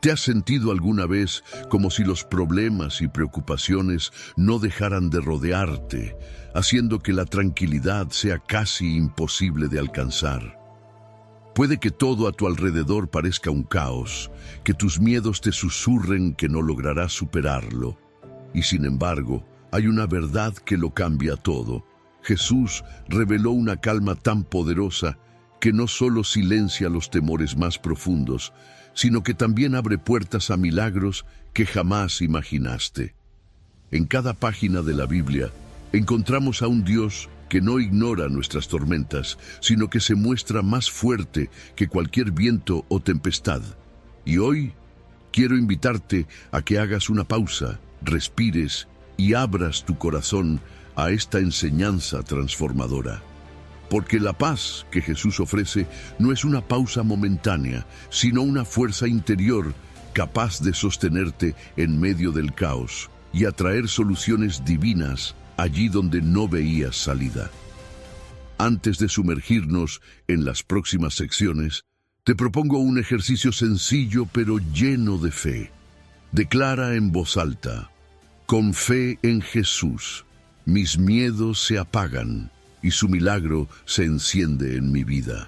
¿Te has sentido alguna vez como si los problemas y preocupaciones no dejaran de rodearte, haciendo que la tranquilidad sea casi imposible de alcanzar? Puede que todo a tu alrededor parezca un caos, que tus miedos te susurren que no lograrás superarlo. Y sin embargo, hay una verdad que lo cambia todo. Jesús reveló una calma tan poderosa que no solo silencia los temores más profundos, sino que también abre puertas a milagros que jamás imaginaste. En cada página de la Biblia encontramos a un Dios que no ignora nuestras tormentas, sino que se muestra más fuerte que cualquier viento o tempestad. Y hoy quiero invitarte a que hagas una pausa, respires y abras tu corazón a esta enseñanza transformadora. Porque la paz que Jesús ofrece no es una pausa momentánea, sino una fuerza interior capaz de sostenerte en medio del caos y atraer soluciones divinas allí donde no veías salida. Antes de sumergirnos en las próximas secciones, te propongo un ejercicio sencillo pero lleno de fe. Declara en voz alta: con fe en Jesús, mis miedos se apagan y su milagro se enciende en mi vida.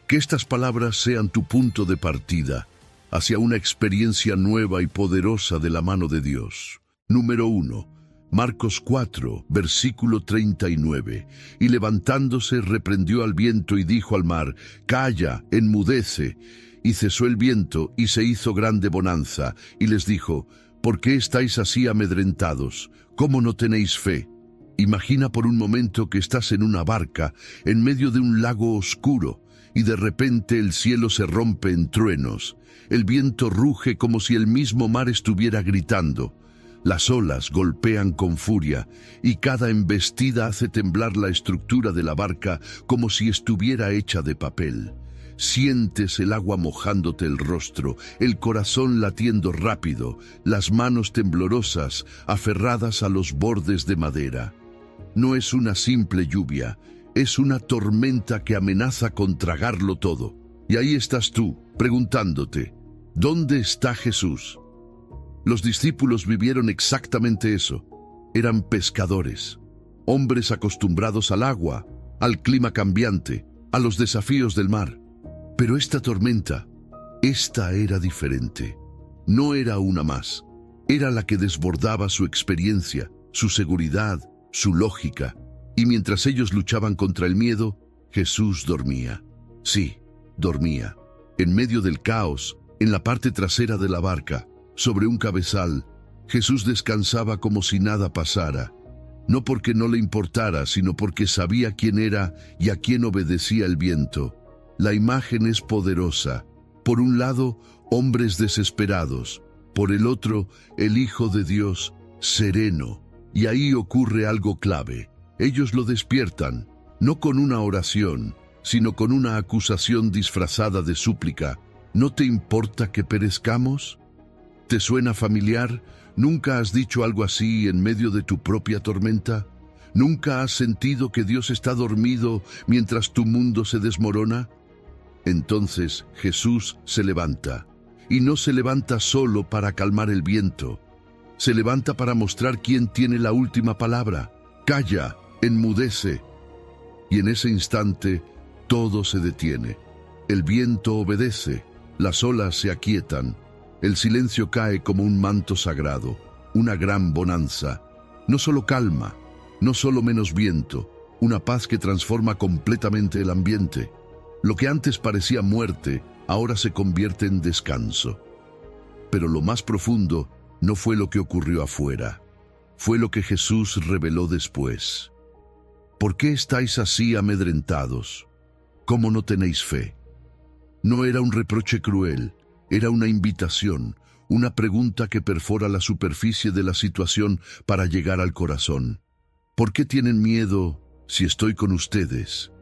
Que estas palabras sean tu punto de partida hacia una experiencia nueva y poderosa de la mano de Dios. Número 1. Marcos 4, versículo 39. Y levantándose reprendió al viento y dijo al mar: calla, enmudece. Y cesó el viento y se hizo grande bonanza. Y les dijo: ¿por qué estáis así amedrentados? ¿Cómo no tenéis fe? Imagina por un momento que estás en una barca en medio de un lago oscuro y de repente el cielo se rompe en truenos. El viento ruge como si el mismo mar estuviera gritando. Las olas golpean con furia y cada embestida hace temblar la estructura de la barca como si estuviera hecha de papel. Sientes el agua mojándote el rostro, el corazón latiendo rápido, las manos temblorosas, aferradas a los bordes de madera. No es una simple lluvia, es una tormenta que amenaza con tragarlo todo. Y ahí estás tú, preguntándote: ¿dónde está Jesús? Los discípulos vivieron exactamente eso. Eran pescadores, hombres acostumbrados al agua, al clima cambiante, a los desafíos del mar. Pero esta tormenta, esta era diferente. No era una más. Era la que desbordaba su experiencia, su seguridad, su lógica. Y mientras ellos luchaban contra el miedo, Jesús dormía. Sí, dormía. En medio del caos, en la parte trasera de la barca, sobre un cabezal, Jesús descansaba como si nada pasara. No porque no le importara, sino porque sabía quién era y a quién obedecía el viento. La imagen es poderosa. Por un lado, hombres desesperados. Por el otro, el Hijo de Dios, sereno. Y ahí ocurre algo clave. Ellos lo despiertan, no con una oración, sino con una acusación disfrazada de súplica. ¿No te importa que perezcamos? ¿Te suena familiar? ¿Nunca has dicho algo así en medio de tu propia tormenta? ¿Nunca has sentido que Dios está dormido mientras tu mundo se desmorona? Entonces Jesús se levanta, y no se levanta solo para calmar el viento. Se levanta para mostrar quién tiene la última palabra. Calla, enmudece. Y en ese instante todo se detiene. El viento obedece, las olas se aquietan. El silencio cae como un manto sagrado, una gran bonanza. No solo calma, no solo menos viento, una paz que transforma completamente el ambiente. Lo que antes parecía muerte, ahora se convierte en descanso. Pero lo más profundo no fue lo que ocurrió afuera, fue lo que Jesús reveló después. ¿Por qué estáis así amedrentados? ¿Cómo no tenéis fe? No era un reproche cruel. Era una invitación, una pregunta que perfora la superficie de la situación para llegar al corazón. ¿Por qué tienen miedo si estoy con ustedes?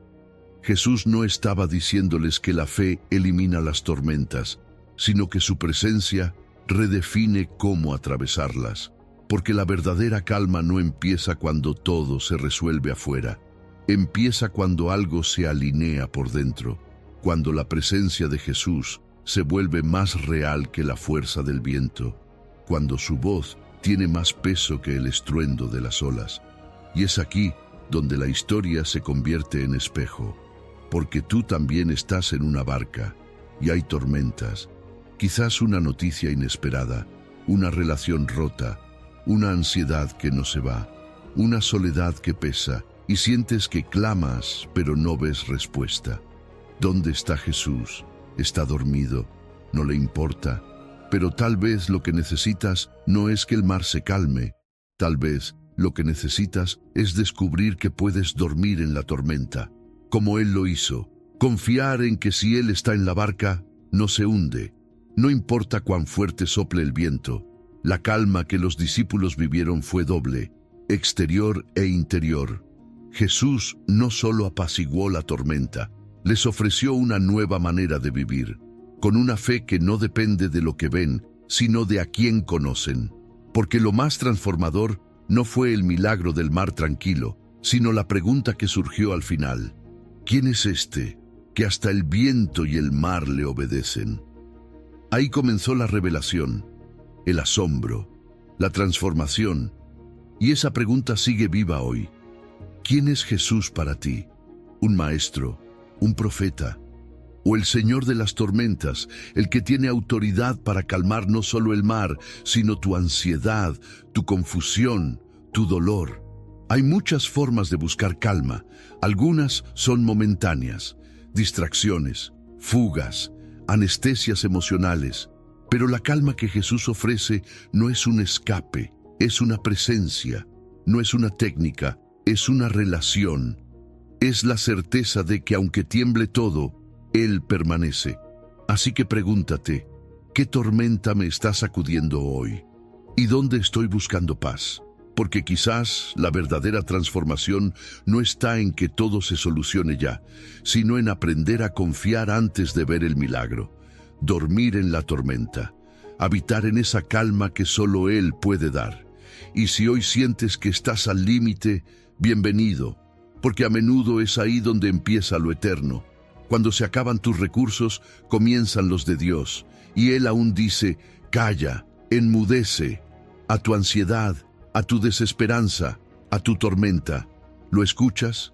Jesús no estaba diciéndoles que la fe elimina las tormentas, sino que su presencia redefine cómo atravesarlas. Porque la verdadera calma no empieza cuando todo se resuelve afuera. Empieza cuando algo se alinea por dentro, cuando la presencia de Jesús se vuelve más real que la fuerza del viento, cuando su voz tiene más peso que el estruendo de las olas. Y es aquí donde la historia se convierte en espejo, porque tú también estás en una barca y hay tormentas, quizás una noticia inesperada, una relación rota, una ansiedad que no se va, una soledad que pesa y sientes que clamas pero no ves respuesta. ¿Dónde está Jesús? ¿Está dormido? ¿No le importa? Pero tal vez lo que necesitas no es que el mar se calme, tal vez lo que necesitas es descubrir que puedes dormir en la tormenta, como Él lo hizo. Confiar en que si Él está en la barca, no se hunde. No importa cuán fuerte sople el viento. La calma que los discípulos vivieron fue doble, exterior e interior. Jesús no solo apaciguó la tormenta, les ofreció una nueva manera de vivir, con una fe que no depende de lo que ven, sino de a quién conocen. Porque lo más transformador no fue el milagro del mar tranquilo, sino la pregunta que surgió al final. ¿Quién es este que hasta el viento y el mar le obedecen? Ahí comenzó la revelación, el asombro, la transformación, y esa pregunta sigue viva hoy. ¿Quién es Jesús para ti? ¿Un maestro? ¿Un profeta? ¿O el Señor de las tormentas, el que tiene autoridad para calmar no solo el mar, sino tu ansiedad, tu confusión, tu dolor? Hay muchas formas de buscar calma. Algunas son momentáneas, distracciones, fugas, anestesias emocionales. Pero la calma que Jesús ofrece no es un escape, es una presencia, no es una técnica, es una relación. Es la certeza de que aunque tiemble todo, Él permanece. Así que pregúntate, ¿qué tormenta me está sacudiendo hoy? ¿Y dónde estoy buscando paz? Porque quizás la verdadera transformación no está en que todo se solucione ya, sino en aprender a confiar antes de ver el milagro, dormir en la tormenta, habitar en esa calma que solo Él puede dar. Y si hoy sientes que estás al límite, bienvenido, porque a menudo es ahí donde empieza lo eterno. Cuando se acaban tus recursos, comienzan los de Dios, y Él aún dice, calla, enmudece, a tu ansiedad, a tu desesperanza, a tu tormenta. ¿Lo escuchas?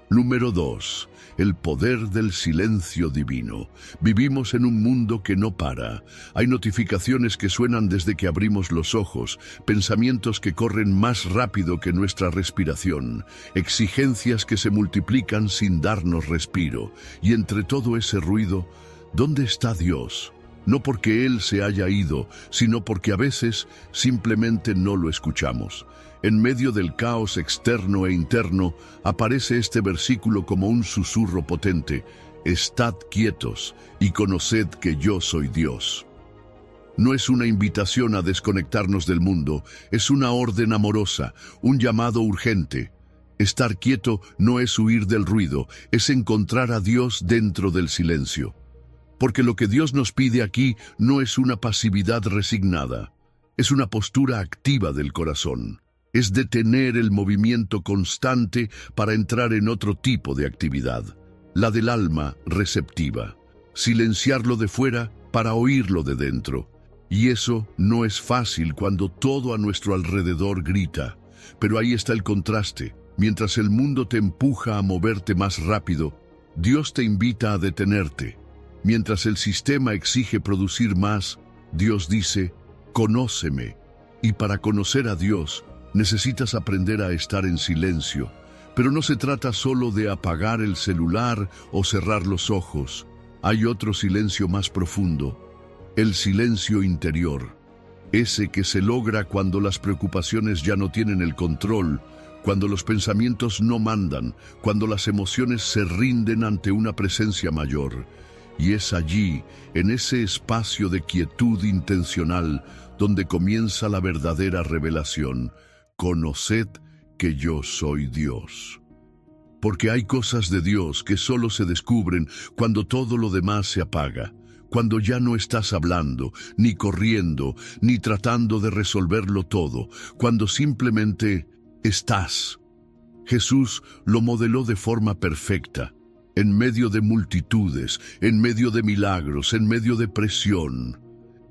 Número 2. El poder del silencio divino. Vivimos en un mundo que no para. Hay notificaciones que suenan desde que abrimos los ojos, pensamientos que corren más rápido que nuestra respiración, exigencias que se multiplican sin darnos respiro. Y entre todo ese ruido, ¿dónde está Dios? No porque Él se haya ido, sino porque a veces simplemente no lo escuchamos. En medio del caos externo e interno, aparece este versículo como un susurro potente. Estad quietos y conoced que yo soy Dios. No es una invitación a desconectarnos del mundo, es una orden amorosa, un llamado urgente. Estar quieto no es huir del ruido, es encontrar a Dios dentro del silencio. Porque lo que Dios nos pide aquí no es una pasividad resignada, es una postura activa del corazón. Es detener el movimiento constante para entrar en otro tipo de actividad, la del alma receptiva. Silenciarlo de fuera para oírlo de dentro. Y eso no es fácil cuando todo a nuestro alrededor grita. Pero ahí está el contraste. Mientras el mundo te empuja a moverte más rápido, Dios te invita a detenerte. Mientras el sistema exige producir más, Dios dice, conóceme. Y para conocer a Dios, necesitas aprender a estar en silencio. Pero no se trata solo de apagar el celular o cerrar los ojos. Hay otro silencio más profundo, el silencio interior. Ese que se logra cuando las preocupaciones ya no tienen el control, cuando los pensamientos no mandan, cuando las emociones se rinden ante una presencia mayor. Y es allí, en ese espacio de quietud intencional, donde comienza la verdadera revelación. Conoced que yo soy Dios. Porque hay cosas de Dios que solo se descubren cuando todo lo demás se apaga, cuando ya no estás hablando, ni corriendo, ni tratando de resolverlo todo, cuando simplemente estás. Jesús lo modeló de forma perfecta. En medio de multitudes, en medio de milagros, en medio de presión,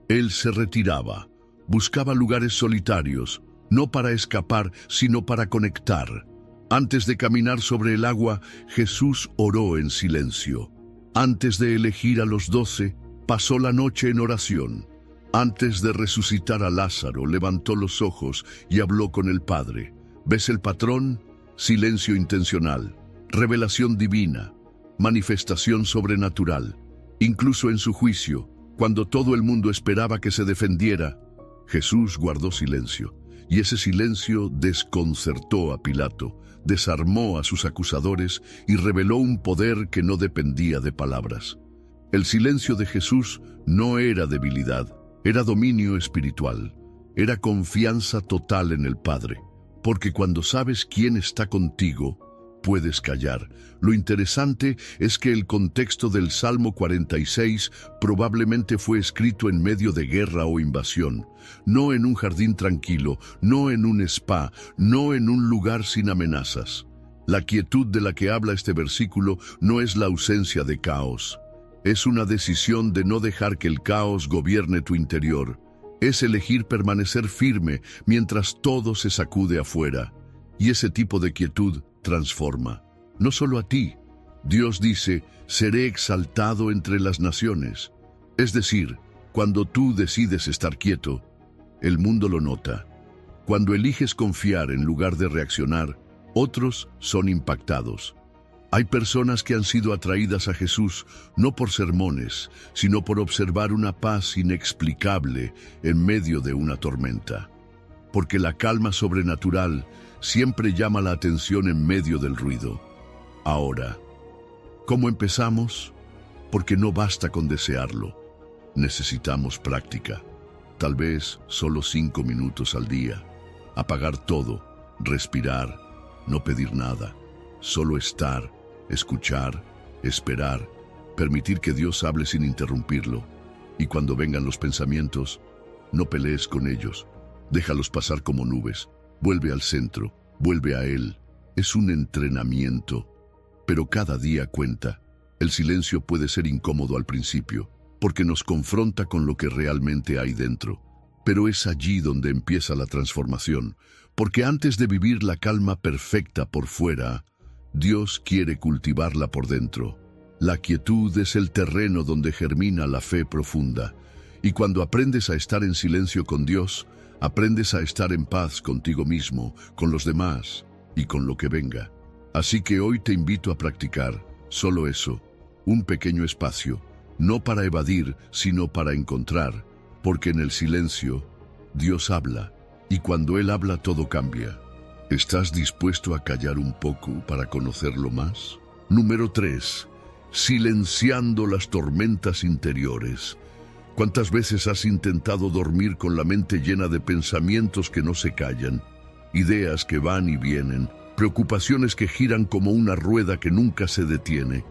Él se retiraba, buscaba lugares solitarios, no para escapar, sino para conectar. Antes de caminar sobre el agua, Jesús oró en silencio. Antes de elegir a los 12, pasó la noche en oración. Antes de resucitar a Lázaro, levantó los ojos y habló con el Padre. ¿Ves el patrón? Silencio intencional, revelación divina, manifestación sobrenatural. Incluso en su juicio, cuando todo el mundo esperaba que se defendiera, Jesús guardó silencio. Y ese silencio desconcertó a Pilato, desarmó a sus acusadores y reveló un poder que no dependía de palabras. El silencio de Jesús no era debilidad, era dominio espiritual, era confianza total en el Padre, porque cuando sabes quién está contigo, puedes callar. Lo interesante es que el contexto del Salmo 46 probablemente fue escrito en medio de guerra o invasión, no en un jardín tranquilo, no en un spa, no en un lugar sin amenazas. La quietud de la que habla este versículo no es la ausencia de caos. Es una decisión de no dejar que el caos gobierne tu interior. Es elegir permanecer firme mientras todo se sacude afuera. Y ese tipo de quietud transforma. No solo a ti. Dios dice, seré exaltado entre las naciones. Es decir, cuando tú decides estar quieto, el mundo lo nota. Cuando eliges confiar en lugar de reaccionar, otros son impactados. Hay personas que han sido atraídas a Jesús no por sermones, sino por observar una paz inexplicable en medio de una tormenta. Porque la calma sobrenatural siempre llama la atención en medio del ruido. Ahora, ¿cómo empezamos? Porque no basta con desearlo. Necesitamos práctica. Tal vez solo 5 minutos al día. Apagar todo, respirar, no pedir nada. Solo estar, escuchar, esperar, permitir que Dios hable sin interrumpirlo. Y cuando vengan los pensamientos, no pelees con ellos. Déjalos pasar como nubes. Vuelve al centro, vuelve a Él. Es un entrenamiento, pero cada día cuenta. El silencio puede ser incómodo al principio, porque nos confronta con lo que realmente hay dentro. Pero es allí donde empieza la transformación, porque antes de vivir la calma perfecta por fuera, Dios quiere cultivarla por dentro. La quietud es el terreno donde germina la fe profunda, y cuando aprendes a estar en silencio con Dios, aprendes a estar en paz contigo mismo, con los demás y con lo que venga. Así que hoy te invito a practicar solo eso, un pequeño espacio, no para evadir, sino para encontrar, porque en el silencio Dios habla, y cuando Él habla todo cambia. ¿Estás dispuesto a callar un poco para conocerlo más? Número 3. Silenciando las tormentas interiores. ¿Cuántas veces has intentado dormir con la mente llena de pensamientos que no se callan? Ideas que van y vienen, preocupaciones que giran como una rueda que nunca se detiene.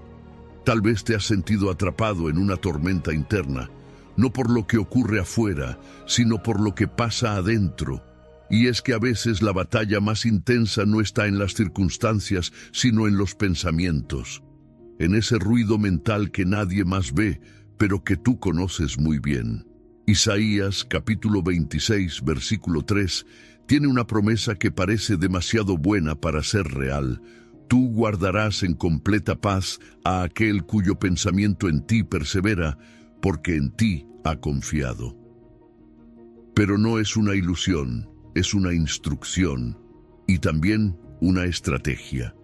Tal vez te has sentido atrapado en una tormenta interna, no por lo que ocurre afuera, sino por lo que pasa adentro. Y es que a veces la batalla más intensa no está en las circunstancias, sino en los pensamientos. En ese ruido mental que nadie más ve, pero que tú conoces muy bien. Isaías, capítulo 26, versículo 3, tiene una promesa que parece demasiado buena para ser real. Tú guardarás en completa paz a aquel cuyo pensamiento en ti persevera, porque en ti ha confiado. Pero no es una ilusión, es una instrucción y también una estrategia.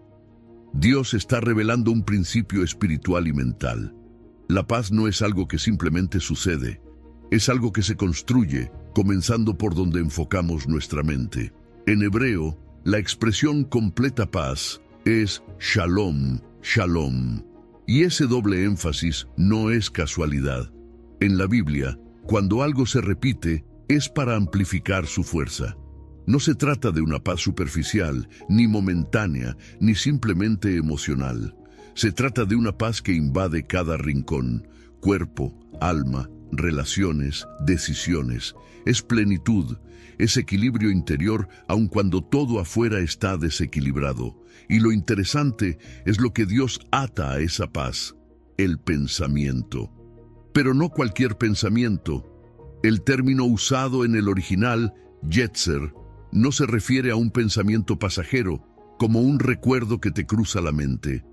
Dios está revelando un principio espiritual y mental. La paz no es algo que simplemente sucede, es algo que se construye, comenzando por donde enfocamos nuestra mente. En hebreo, la expresión completa paz es shalom, shalom. Y ese doble énfasis no es casualidad. En la Biblia, cuando algo se repite, es para amplificar su fuerza. No se trata de una paz superficial, ni momentánea, ni simplemente emocional. Se trata de una paz que invade cada rincón, cuerpo, alma, relaciones, decisiones. Es plenitud, es equilibrio interior aun cuando todo afuera está desequilibrado. Y lo interesante es lo que Dios ata a esa paz, el pensamiento. Pero no cualquier pensamiento. El término usado en el original, yetzer, no se refiere a un pensamiento pasajero, como un recuerdo que te cruza la mente.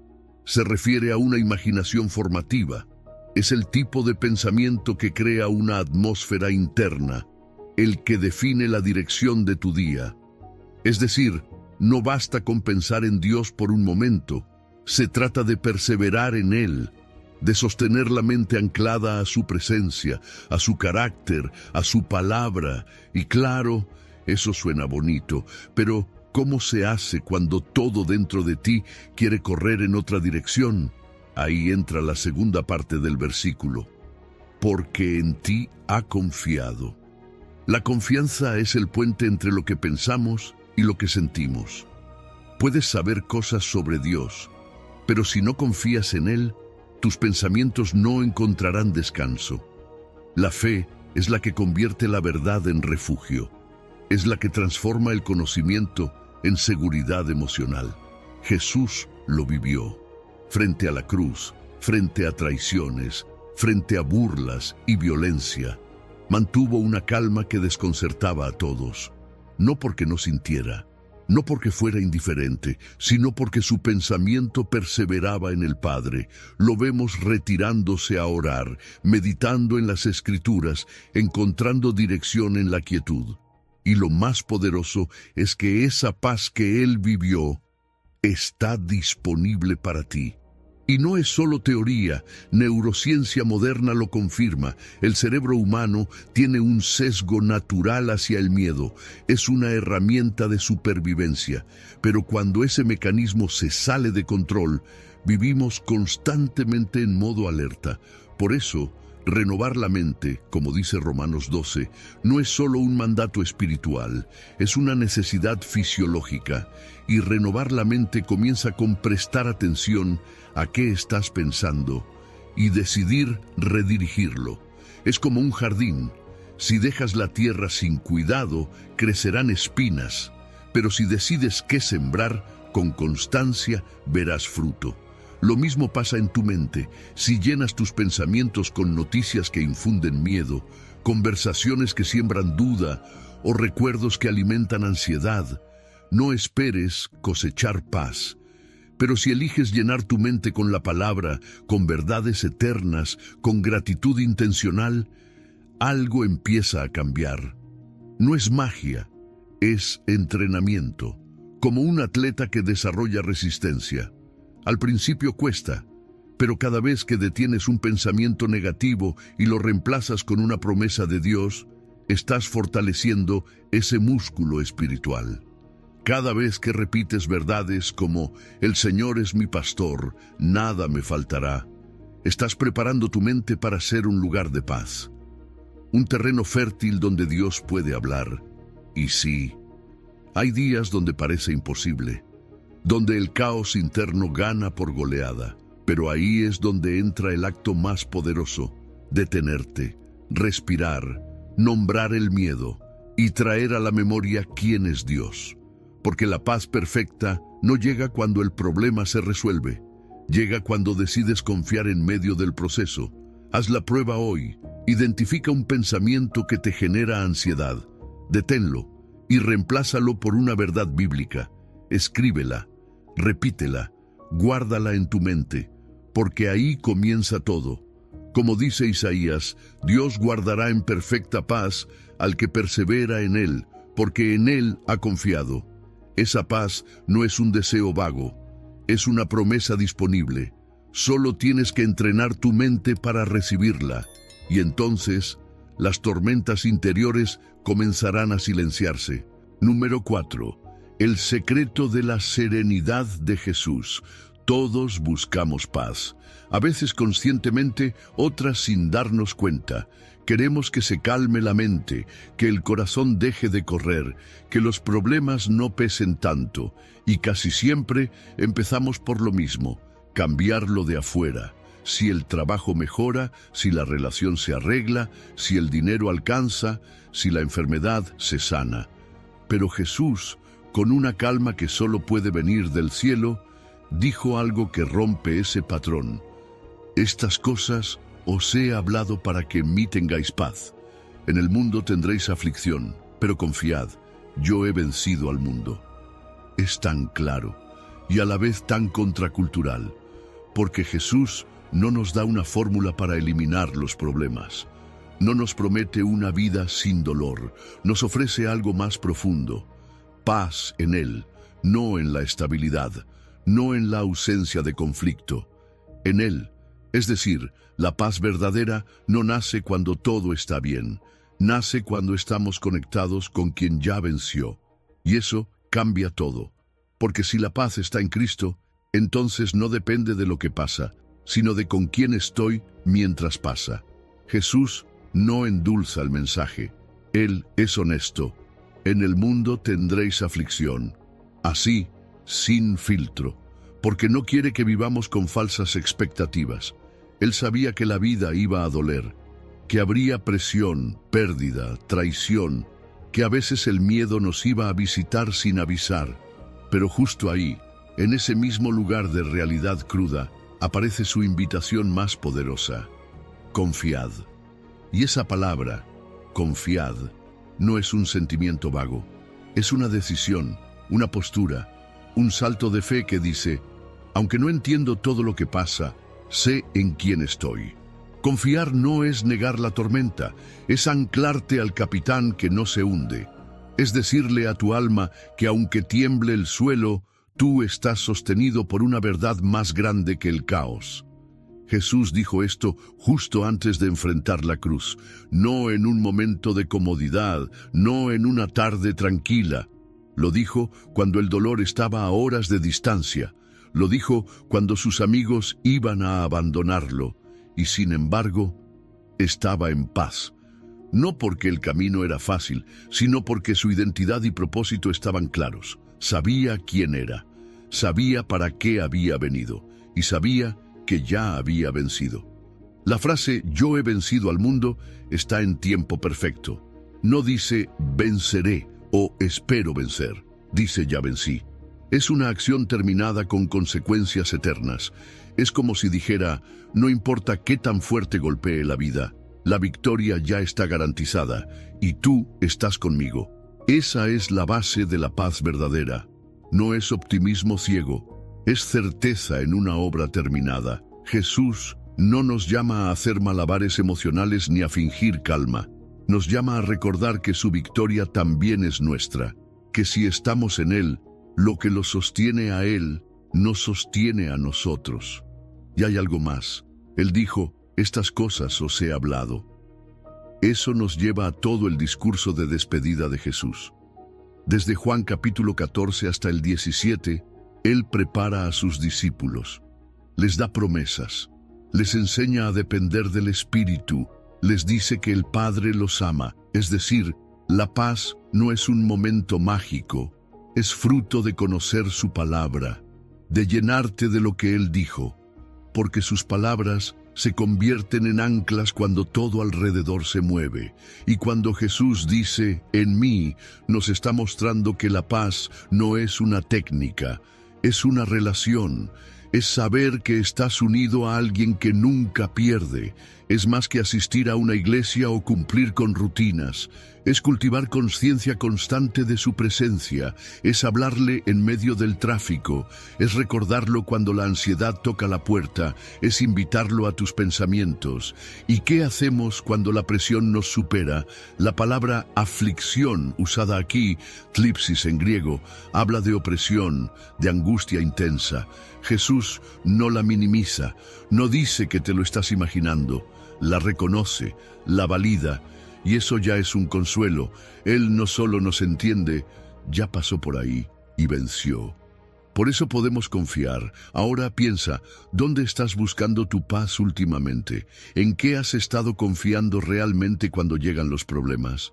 Se refiere a una imaginación formativa. Es el tipo de pensamiento que crea una atmósfera interna, el que define la dirección de tu día. Es decir, no basta con pensar en Dios por un momento, se trata de perseverar en Él, de sostener la mente anclada a su presencia, a su carácter, a su palabra. Y claro, eso suena bonito, pero ¿cómo se hace cuando todo dentro de ti quiere correr en otra dirección? Ahí entra la segunda parte del versículo. Porque en ti ha confiado. La confianza es el puente entre lo que pensamos y lo que sentimos. Puedes saber cosas sobre Dios, pero si no confías en Él, tus pensamientos no encontrarán descanso. La fe es la que convierte la verdad en refugio. Es la que transforma el conocimiento en seguridad emocional. Jesús lo vivió. Frente a la cruz, frente a traiciones, frente a burlas y violencia, mantuvo una calma que desconcertaba a todos. No porque no sintiera, no porque fuera indiferente, sino porque su pensamiento perseveraba en el Padre. Lo vemos retirándose a orar, meditando en las Escrituras, encontrando dirección en la quietud. Y lo más poderoso es que esa paz que él vivió está disponible para ti. Y no es solo teoría, neurociencia moderna lo confirma. El cerebro humano tiene un sesgo natural hacia el miedo. Es una herramienta de supervivencia. Pero cuando ese mecanismo se sale de control, vivimos constantemente en modo alerta. Por eso, renovar la mente, como dice Romanos 12, no es solo un mandato espiritual, es una necesidad fisiológica. Y renovar la mente comienza con prestar atención a qué estás pensando y decidir redirigirlo. Es como un jardín. Si dejas la tierra sin cuidado, crecerán espinas, pero si decides qué sembrar, con constancia verás fruto. Lo mismo pasa en tu mente. Si llenas tus pensamientos con noticias que infunden miedo, conversaciones que siembran duda o recuerdos que alimentan ansiedad, no esperes cosechar paz. Pero si eliges llenar tu mente con la palabra, con verdades eternas, con gratitud intencional, algo empieza a cambiar. No es magia, es entrenamiento, como un atleta que desarrolla resistencia. Al principio cuesta, pero cada vez que detienes un pensamiento negativo y lo reemplazas con una promesa de Dios, estás fortaleciendo ese músculo espiritual. Cada vez que repites verdades como «El Señor es mi pastor, nada me faltará», estás preparando tu mente para ser un lugar de paz. Un terreno fértil donde Dios puede hablar. Y sí, hay días donde parece imposible, donde el caos interno gana por goleada, pero ahí es donde entra el acto más poderoso: detenerte, respirar, nombrar el miedo y traer a la memoria quién es Dios. Porque la paz perfecta no llega cuando el problema se resuelve, llega cuando decides confiar en medio del proceso. Haz la prueba hoy. Identifica un pensamiento que te genera ansiedad, deténlo y reemplázalo por una verdad bíblica. Escríbela, repítela, guárdala en tu mente, porque ahí comienza todo. Como dice Isaías, Dios guardará en perfecta paz al que persevera en Él, porque en Él ha confiado. Esa paz no es un deseo vago, es una promesa disponible. Solo tienes que entrenar tu mente para recibirla, y entonces las tormentas interiores comenzarán a silenciarse. Número 4. El secreto de la serenidad de Jesús. Todos buscamos paz, a veces conscientemente, otras sin darnos cuenta. Queremos que se calme la mente, que el corazón deje de correr, que los problemas no pesen tanto, y casi siempre empezamos por lo mismo: cambiarlo de afuera. si el trabajo mejora, si la relación se arregla, si el dinero alcanza, si la enfermedad se sana. Pero Jesús, con una calma que solo puede venir del cielo, dijo algo que rompe ese patrón. Estas cosas os he hablado para que en mí tengáis paz. En el mundo tendréis aflicción, pero confiad, yo he vencido al mundo. Es tan claro y a la vez tan contracultural, porque Jesús no nos da una fórmula para eliminar los problemas. No nos promete una vida sin dolor, nos ofrece algo más profundo. Paz en Él, no en la estabilidad, no en la ausencia de conflicto. En Él, es decir, la paz verdadera no nace cuando todo está bien, nace cuando estamos conectados con quien ya venció. Y eso cambia todo, porque si la paz está en Cristo, entonces no depende de lo que pasa, sino de con quién estoy mientras pasa. Jesús no endulza el mensaje. Él es honesto. En el mundo tendréis aflicción. Así, sin filtro, porque no quiere que vivamos con falsas expectativas. Él sabía que la vida iba a doler, que habría presión, pérdida, traición, que a veces el miedo nos iba a visitar sin avisar. Pero justo ahí, en ese mismo lugar de realidad cruda, aparece su invitación más poderosa: confiad. Y esa palabra, confiad, no es un sentimiento vago, es una decisión, una postura, un salto de fe que dice: aunque no entiendo todo lo que pasa, sé en quién estoy. Confiar no es negar la tormenta, es anclarte al capitán que no se hunde. Es decirle a tu alma que aunque tiemble el suelo, tú estás sostenido por una verdad más grande que el caos. Jesús dijo esto justo antes de enfrentar la cruz, no en un momento de comodidad, no en una tarde tranquila. Lo dijo cuando el dolor estaba a horas de distancia. Lo dijo cuando sus amigos iban a abandonarlo, y sin embargo, estaba en paz. No porque el camino era fácil, sino porque su identidad y propósito estaban claros. Sabía quién era, sabía para qué había venido, y sabía que ya había vencido. La frase «yo he vencido al mundo» está en tiempo perfecto. No dice «venceré» o «espero vencer», dice «ya vencí». Es una acción terminada con consecuencias eternas. Es como si dijera, no importa qué tan fuerte golpee la vida, la victoria ya está garantizada y tú estás conmigo. Esa es la base de la paz verdadera. No es optimismo ciego, es certeza en una obra terminada. Jesús no nos llama a hacer malabares emocionales ni a fingir calma. Nos llama a recordar que su victoria también es nuestra, que si estamos en Él, lo que lo sostiene a Él, nos sostiene a nosotros. Y hay algo más. Él dijo, estas cosas os he hablado. Eso nos lleva a todo el discurso de despedida de Jesús. Desde Juan capítulo 14 hasta el 17, Él prepara a sus discípulos. Les da promesas. Les enseña a depender del Espíritu. Les dice que el Padre los ama. Es decir, la paz no es un momento mágico. Es fruto de conocer su palabra, de llenarte de lo que Él dijo, porque sus palabras se convierten en anclas cuando todo alrededor se mueve. Y cuando Jesús dice, en mí, nos está mostrando que la paz no es una técnica, es una relación, es saber que estás unido a alguien que nunca pierde. Es más que asistir a una iglesia o cumplir con rutinas. Es cultivar conciencia constante de su presencia. Es hablarle en medio del tráfico. Es recordarlo cuando la ansiedad toca la puerta. Es invitarlo a tus pensamientos. ¿Y qué hacemos cuando la presión nos supera? La palabra aflicción, usada aquí, thlipsis en griego, habla de opresión, de angustia intensa. Jesús no la minimiza, no dice que te lo estás imaginando. La reconoce, la valida, y eso ya es un consuelo. Él no solo nos entiende, ya pasó por ahí y venció. Por eso podemos confiar. Ahora piensa, ¿dónde estás buscando tu paz últimamente? ¿En qué has estado confiando realmente cuando llegan los problemas?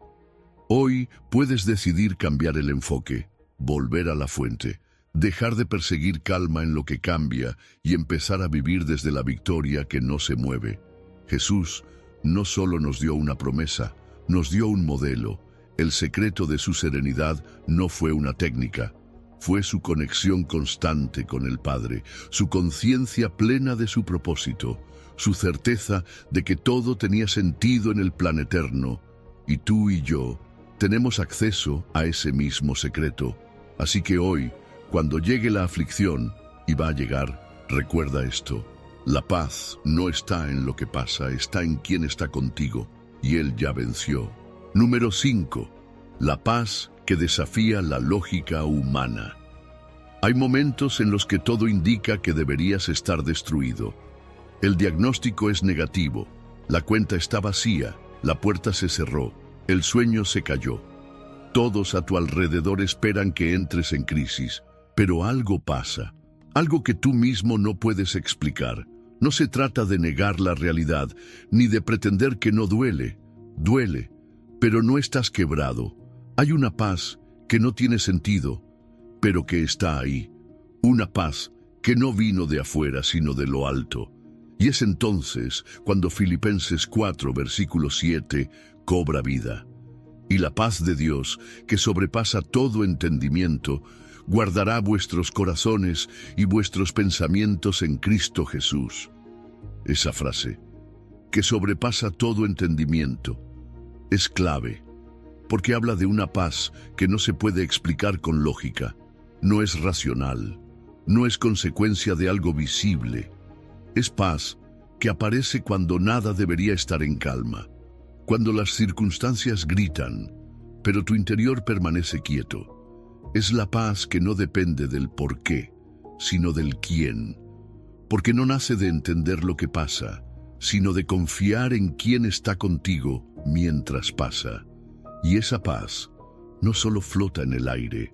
Hoy puedes decidir cambiar el enfoque, volver a la fuente. Dejar de perseguir calma en lo que cambia y empezar a vivir desde la victoria que no se mueve. Jesús no solo nos dio una promesa, nos dio un modelo. El secreto de su serenidad no fue una técnica, fue su conexión constante con el Padre, su conciencia plena de su propósito, su certeza de que todo tenía sentido en el plan eterno, y tú y yo tenemos acceso a ese mismo secreto. Así que hoy, cuando llegue la aflicción, y va a llegar, recuerda esto: la paz no está en lo que pasa, está en quien está contigo, y Él ya venció. Número 5. La paz que desafía la lógica humana. Hay momentos en los que todo indica que deberías estar destruido. El diagnóstico es negativo, la cuenta está vacía, la puerta se cerró, el sueño se cayó. Todos a tu alrededor esperan que entres en crisis, pero algo pasa, algo que tú mismo no puedes explicar. No se trata de negar la realidad, ni de pretender que no duele. Duele, pero no estás quebrado. Hay una paz que no tiene sentido, pero que está ahí. Una paz que no vino de afuera, sino de lo alto. Y es entonces cuando Filipenses 4, versículo 7, cobra vida. Y la paz de Dios, que sobrepasa todo entendimiento, guardará vuestros corazones y vuestros pensamientos en Cristo Jesús. Esa frase, que sobrepasa todo entendimiento, es clave, porque habla de una paz que no se puede explicar con lógica, no es racional, no es consecuencia de algo visible. Es paz que aparece cuando nada debería estar en calma, cuando las circunstancias gritan, pero tu interior permanece quieto. Es la paz que no depende del por qué, sino del quién, porque no nace de entender lo que pasa, sino de confiar en quién está contigo mientras pasa. Y esa paz no solo flota en el aire,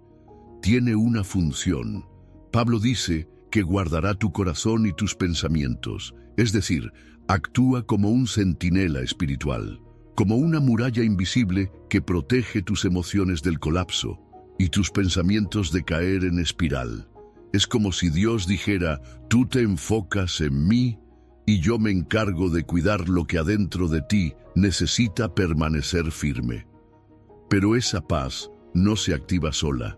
tiene una función. Pablo dice que guardará tu corazón y tus pensamientos, es decir, actúa como un centinela espiritual, como una muralla invisible que protege tus emociones del colapso y tus pensamientos de caer en espiral. Es como si Dios dijera: tú te enfocas en mí y yo me encargo de cuidar lo que adentro de ti necesita permanecer firme. Pero esa paz no se activa sola.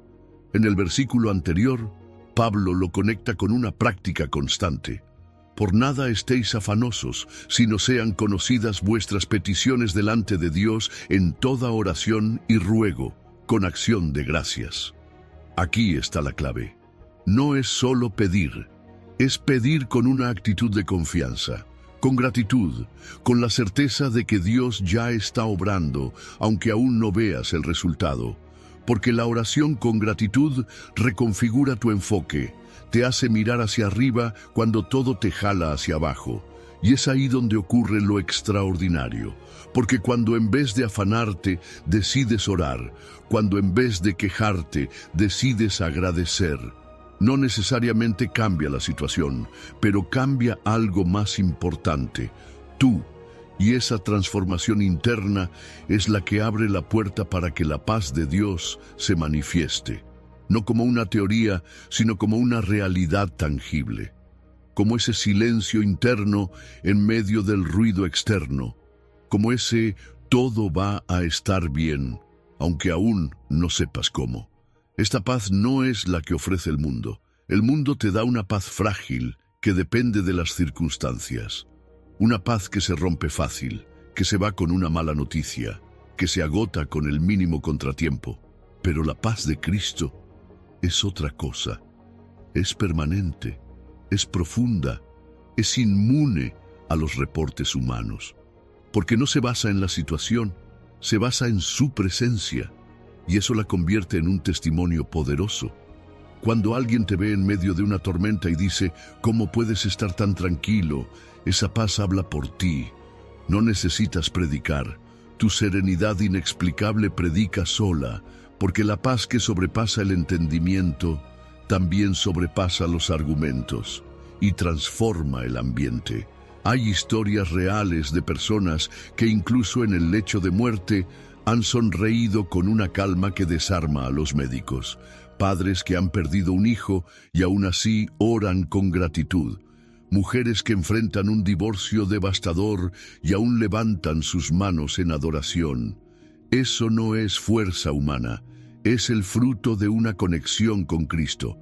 En el versículo anterior, Pablo lo conecta con una práctica constante. Por nada estéis afanosos, sino sean conocidas vuestras peticiones delante de Dios en toda oración y ruego, con acción de gracias. Aquí está la clave. No es solo pedir, es pedir con una actitud de confianza, con gratitud, con la certeza de que Dios ya está obrando, aunque aún no veas el resultado. Porque la oración con gratitud reconfigura tu enfoque, te hace mirar hacia arriba cuando todo te jala hacia abajo. Y es ahí donde ocurre lo extraordinario, porque cuando en vez de afanarte decides orar, cuando en vez de quejarte decides agradecer, no necesariamente cambia la situación, pero cambia algo más importante: tú. Y esa transformación interna es la que abre la puerta para que la paz de Dios se manifieste, no como una teoría, sino como una realidad tangible, como ese silencio interno en medio del ruido externo, como ese todo va a estar bien, aunque aún no sepas cómo. Esta paz no es la que ofrece el mundo. El mundo te da una paz frágil que depende de las circunstancias. Una paz que se rompe fácil, que se va con una mala noticia, que se agota con el mínimo contratiempo. Pero la paz de Cristo es otra cosa. Es permanente, es profunda, es inmune a los reportes humanos. Porque no se basa en la situación, se basa en su presencia. Y eso la convierte en un testimonio poderoso. Cuando alguien te ve en medio de una tormenta y dice: ¿cómo puedes estar tan tranquilo? Esa paz habla por ti. No necesitas predicar. Tu serenidad inexplicable predica sola, porque la paz que sobrepasa el entendimiento también sobrepasa los argumentos y transforma el ambiente. Hay historias reales de personas que incluso en el lecho de muerte han sonreído con una calma que desarma a los médicos. padres que han perdido un hijo y aún así oran con gratitud, mujeres que enfrentan un divorcio devastador y aún levantan sus manos en adoración. Eso no es fuerza humana, es el fruto de una conexión con Cristo.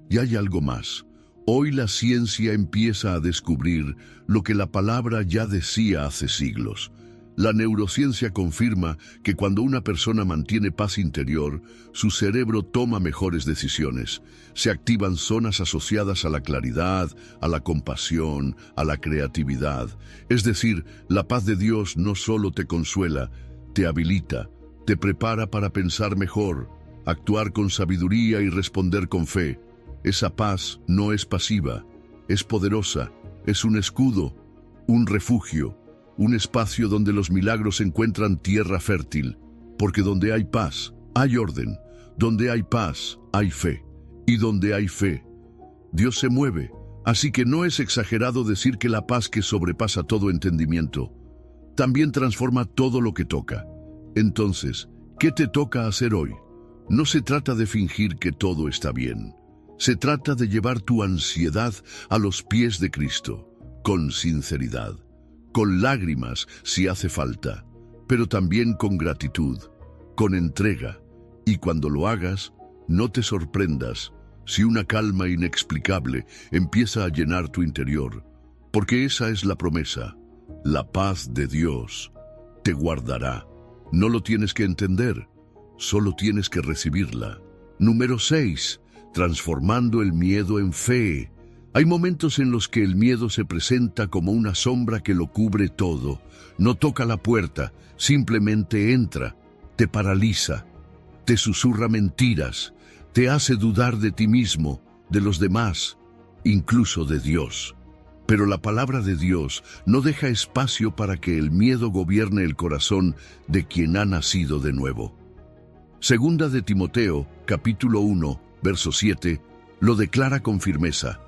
Y hay algo más. Hoy la ciencia empieza a descubrir lo que la palabra ya decía hace siglos. La neurociencia confirma que cuando una persona mantiene paz interior, su cerebro toma mejores decisiones. Se activan zonas asociadas a la claridad, a la compasión, a la creatividad. Es decir, la paz de Dios no solo te consuela, te habilita, te prepara para pensar mejor, actuar con sabiduría y responder con fe. Esa paz no es pasiva, es poderosa, es un escudo, un refugio, un espacio donde los milagros encuentran tierra fértil, porque donde hay paz, hay orden, donde hay paz, hay fe, y donde hay fe, Dios se mueve. Así que no es exagerado decir que la paz que sobrepasa todo entendimiento, también transforma todo lo que toca. Entonces, ¿qué te toca hacer hoy? No se trata de fingir que todo está bien. Se trata de llevar tu ansiedad a los pies de Cristo, con sinceridad, con lágrimas si hace falta, pero también con gratitud, con entrega. Y cuando lo hagas, no te sorprendas si una calma inexplicable empieza a llenar tu interior, porque esa es la promesa. La paz de Dios te guardará. No lo tienes que entender, solo tienes que recibirla. Número 6. Transformando el miedo en fe. Hay momentos en los que el miedo se presenta como una sombra que lo cubre todo. No toca la puerta, simplemente entra, te paraliza, te susurra mentiras, te hace dudar de ti mismo, de los demás, incluso de Dios. Pero la palabra de Dios no deja espacio para que el miedo gobierne el corazón de quien ha nacido de nuevo. Segunda de Timoteo, capítulo 1, verso 7, lo declara con firmeza: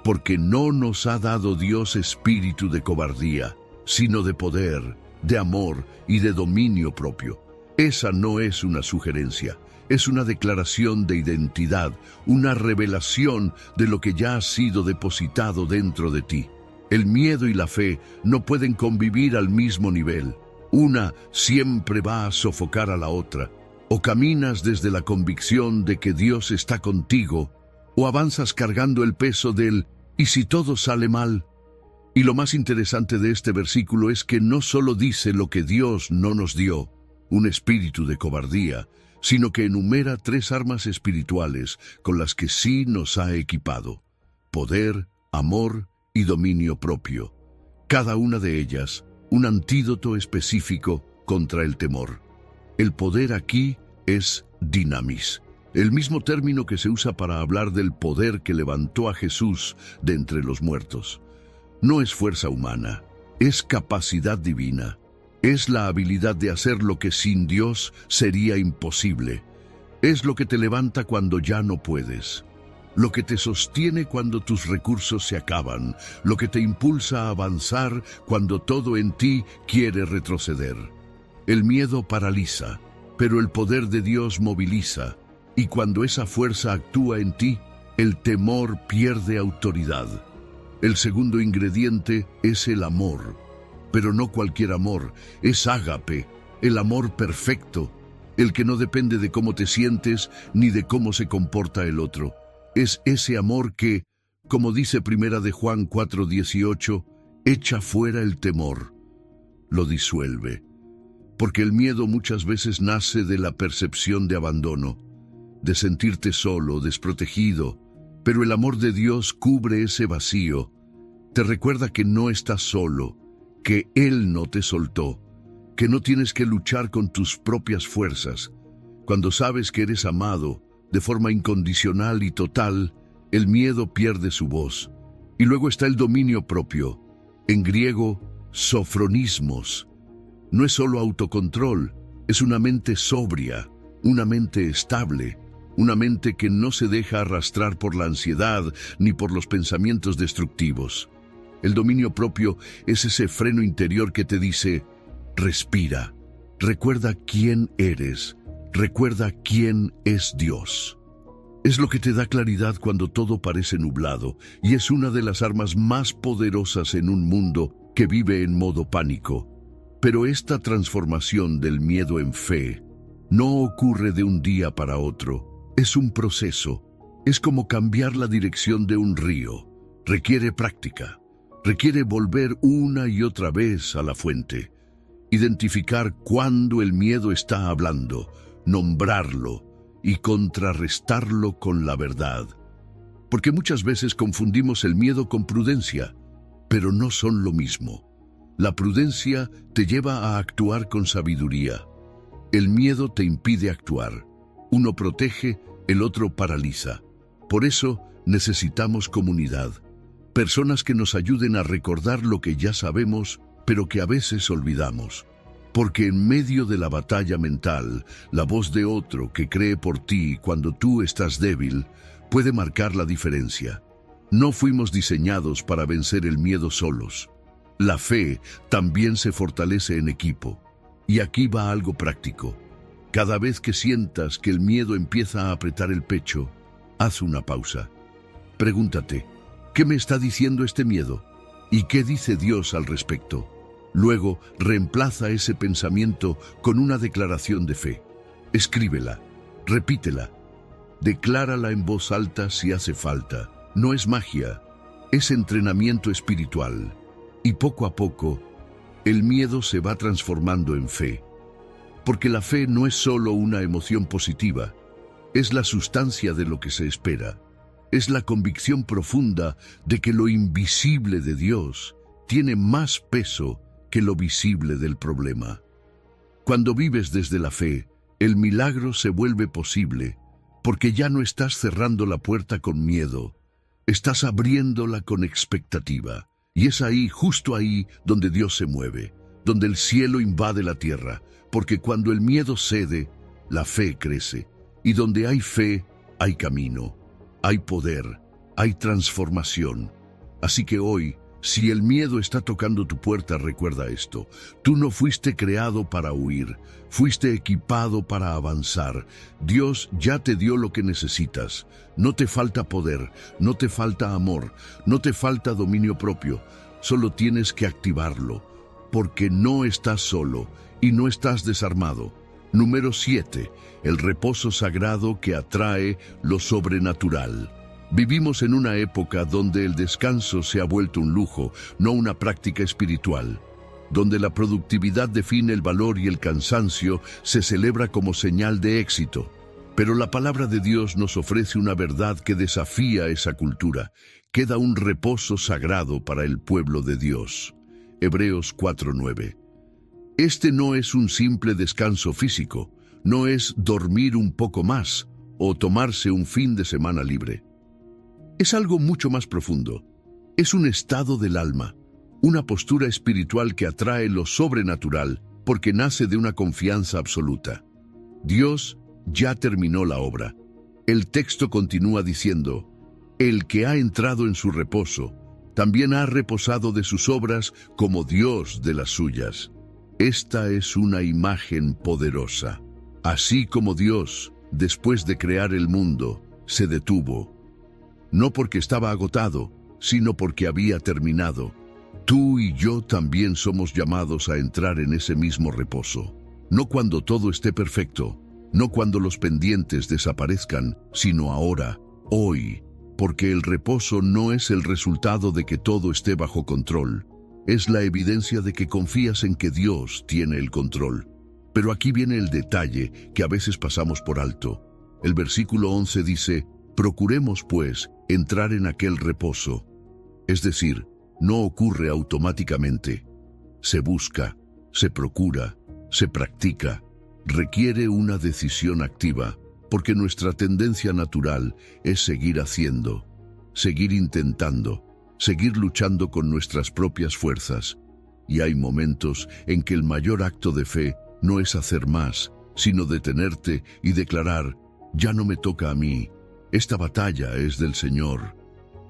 porque no nos ha dado Dios espíritu de cobardía, sino de poder, de amor y de dominio propio. Esa no es una sugerencia, es una declaración de identidad, una revelación de lo que ya ha sido depositado dentro de ti. El miedo y la fe no pueden convivir al mismo nivel. Una siempre va a sofocar a la otra. O caminas desde la convicción de que Dios está contigo, o avanzas cargando el peso del ¿y si todo sale mal? Y lo más interesante de este versículo es que no solo dice lo que Dios no nos dio, un espíritu de cobardía, sino que enumera 3 armas espirituales con las que sí nos ha equipado: poder, amor y dominio propio. Cada una de ellas, un antídoto específico contra el temor. El poder aquí es dinamis, el mismo término que se usa para hablar del poder que levantó a Jesús de entre los muertos. No es fuerza humana, es capacidad divina. Es la habilidad de hacer lo que sin Dios sería imposible. Es lo que te levanta cuando ya no puedes, lo que te sostiene cuando tus recursos se acaban, lo que te impulsa a avanzar cuando todo en ti quiere retroceder. El miedo paraliza, pero el poder de Dios moviliza, y cuando esa fuerza actúa en ti, el temor pierde autoridad. El segundo ingrediente es el amor, pero no cualquier amor, es ágape, el amor perfecto, el que no depende de cómo te sientes ni de cómo se comporta el otro. Es ese amor que, como dice Primera de Juan 4:18, echa fuera el temor, lo disuelve. Porque el miedo muchas veces nace de la percepción de abandono, de sentirte solo, desprotegido, pero el amor de Dios cubre ese vacío. Te recuerda que no estás solo, que Él no te soltó, que no tienes que luchar con tus propias fuerzas. Cuando sabes que eres amado de forma incondicional y total, el miedo pierde su voz. Y luego está el dominio propio, en griego, sofronismos. No es solo autocontrol, es una mente sobria, una mente estable, una mente que no se deja arrastrar por la ansiedad ni por los pensamientos destructivos. El dominio propio es ese freno interior que te dice: respira, recuerda quién eres, recuerda quién es Dios. Es lo que te da claridad cuando todo parece nublado, y es una de las armas más poderosas en un mundo que vive en modo pánico. Pero esta transformación del miedo en fe no ocurre de un día para otro. Es un proceso. Es como cambiar la dirección de un río. Requiere práctica. Requiere volver una y otra vez a la fuente. Identificar cuándo el miedo está hablando, nombrarlo y contrarrestarlo con la verdad. Porque muchas veces confundimos el miedo con prudencia, pero no son lo mismo. La prudencia te lleva a actuar con sabiduría. El miedo te impide actuar. Uno protege, el otro paraliza. Por eso necesitamos comunidad. Personas que nos ayuden a recordar lo que ya sabemos, pero que a veces olvidamos. Porque en medio de la batalla mental, la voz de otro que cree por ti cuando tú estás débil puede marcar la diferencia. No fuimos diseñados para vencer el miedo solos. La fe también se fortalece en equipo. Y aquí va algo práctico. Cada vez que sientas que el miedo empieza a apretar el pecho, haz una pausa. Pregúntate, ¿qué me está diciendo este miedo? ¿Y qué dice Dios al respecto? Luego, reemplaza ese pensamiento con una declaración de fe. Escríbela, repítela, declárala en voz alta si hace falta. No es magia, es entrenamiento espiritual. Y poco a poco, el miedo se va transformando en fe. Porque la fe no es solo una emoción positiva, es la sustancia de lo que se espera. Es la convicción profunda de que lo invisible de Dios tiene más peso que lo visible del problema. Cuando vives desde la fe, el milagro se vuelve posible, porque ya no estás cerrando la puerta con miedo, estás abriéndola con expectativa. Y es ahí, justo ahí, donde Dios se mueve, donde el cielo invade la tierra, porque cuando el miedo cede, la fe crece, y donde hay fe, hay camino, hay poder, hay transformación. Así que hoy, si el miedo está tocando tu puerta, recuerda esto. Tú no fuiste creado para huir, fuiste equipado para avanzar. Dios ya te dio lo que necesitas. No te falta poder, no te falta amor, no te falta dominio propio. Solo tienes que activarlo, porque no estás solo y no estás desarmado. Número 7. El reposo sagrado que atrae lo sobrenatural. Vivimos en una época donde el descanso se ha vuelto un lujo, no una práctica espiritual. Donde la productividad define el valor y el cansancio se celebra como señal de éxito. Pero la palabra de Dios nos ofrece una verdad que desafía esa cultura. Queda un reposo sagrado para el pueblo de Dios. Hebreos 4:9. Este no es un simple descanso físico, no es dormir un poco más o tomarse un fin de semana libre. Es algo mucho más profundo. Es un estado del alma, una postura espiritual que atrae lo sobrenatural porque nace de una confianza absoluta. Dios ya terminó la obra. El texto continúa diciendo, el que ha entrado en su reposo, también ha reposado de sus obras como Dios de las suyas. Esta es una imagen poderosa. Así como Dios, después de crear el mundo, se detuvo, no porque estaba agotado, sino porque había terminado. Tú y yo también somos llamados a entrar en ese mismo reposo. No cuando todo esté perfecto, no cuando los pendientes desaparezcan, sino ahora, hoy, porque el reposo no es el resultado de que todo esté bajo control. Es la evidencia de que confías en que Dios tiene el control. Pero aquí viene el detalle que a veces pasamos por alto. El versículo 11 dice, procuremos, pues, entrar en aquel reposo. Es decir, no ocurre automáticamente. Se busca, se procura, se practica. Requiere una decisión activa, porque nuestra tendencia natural es seguir haciendo, seguir intentando, seguir luchando con nuestras propias fuerzas. Y hay momentos en que el mayor acto de fe no es hacer más, sino detenerte y declarar, ya no me toca a mí. Esta batalla es del Señor.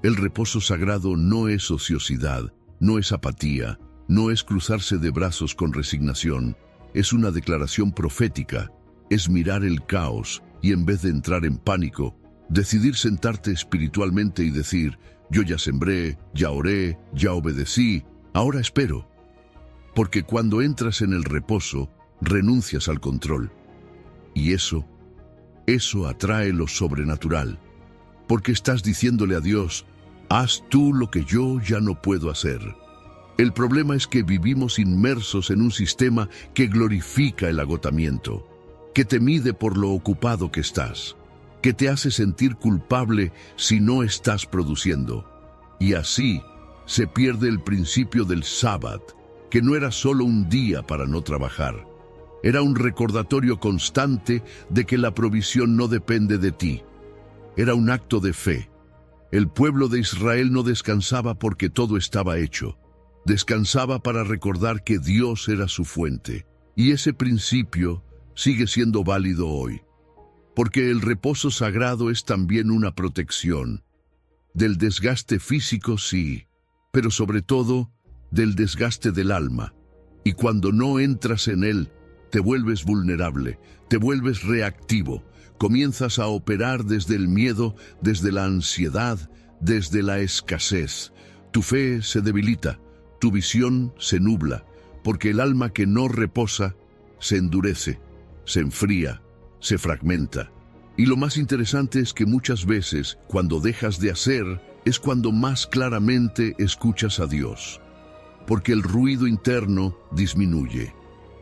El reposo sagrado no es ociosidad, no es apatía, no es cruzarse de brazos con resignación. Es una declaración profética, es mirar el caos y en vez de entrar en pánico, Decidir sentarte espiritualmente y decir, yo ya sembré, ya oré, ya obedecí, ahora espero. Porque cuando entras en el reposo, renuncias al control. Y eso atrae lo sobrenatural. Porque estás diciéndole a Dios, haz tú lo que yo ya no puedo hacer. El problema es que vivimos inmersos en un sistema que glorifica el agotamiento, que te mide por lo ocupado que estás, que te hace sentir culpable si no estás produciendo. Y así se pierde el principio del sábado, que no era solo un día para no trabajar. Era un recordatorio constante de que la provisión no depende de ti. Era un acto de fe. El pueblo de Israel no descansaba porque todo estaba hecho. Descansaba para recordar que Dios era su fuente. Y ese principio sigue siendo válido hoy. Porque el reposo sagrado es también una protección. Del desgaste físico, sí, pero sobre todo del desgaste del alma. Y cuando no entras en él, te vuelves vulnerable, te vuelves reactivo, comienzas a operar desde el miedo, desde la ansiedad, desde la escasez. Tu fe se debilita, tu visión se nubla, porque el alma que no reposa se endurece, se enfría, se fragmenta. Y lo más interesante es que muchas veces, cuando dejas de hacer, es cuando más claramente escuchas a Dios. Porque el ruido interno disminuye,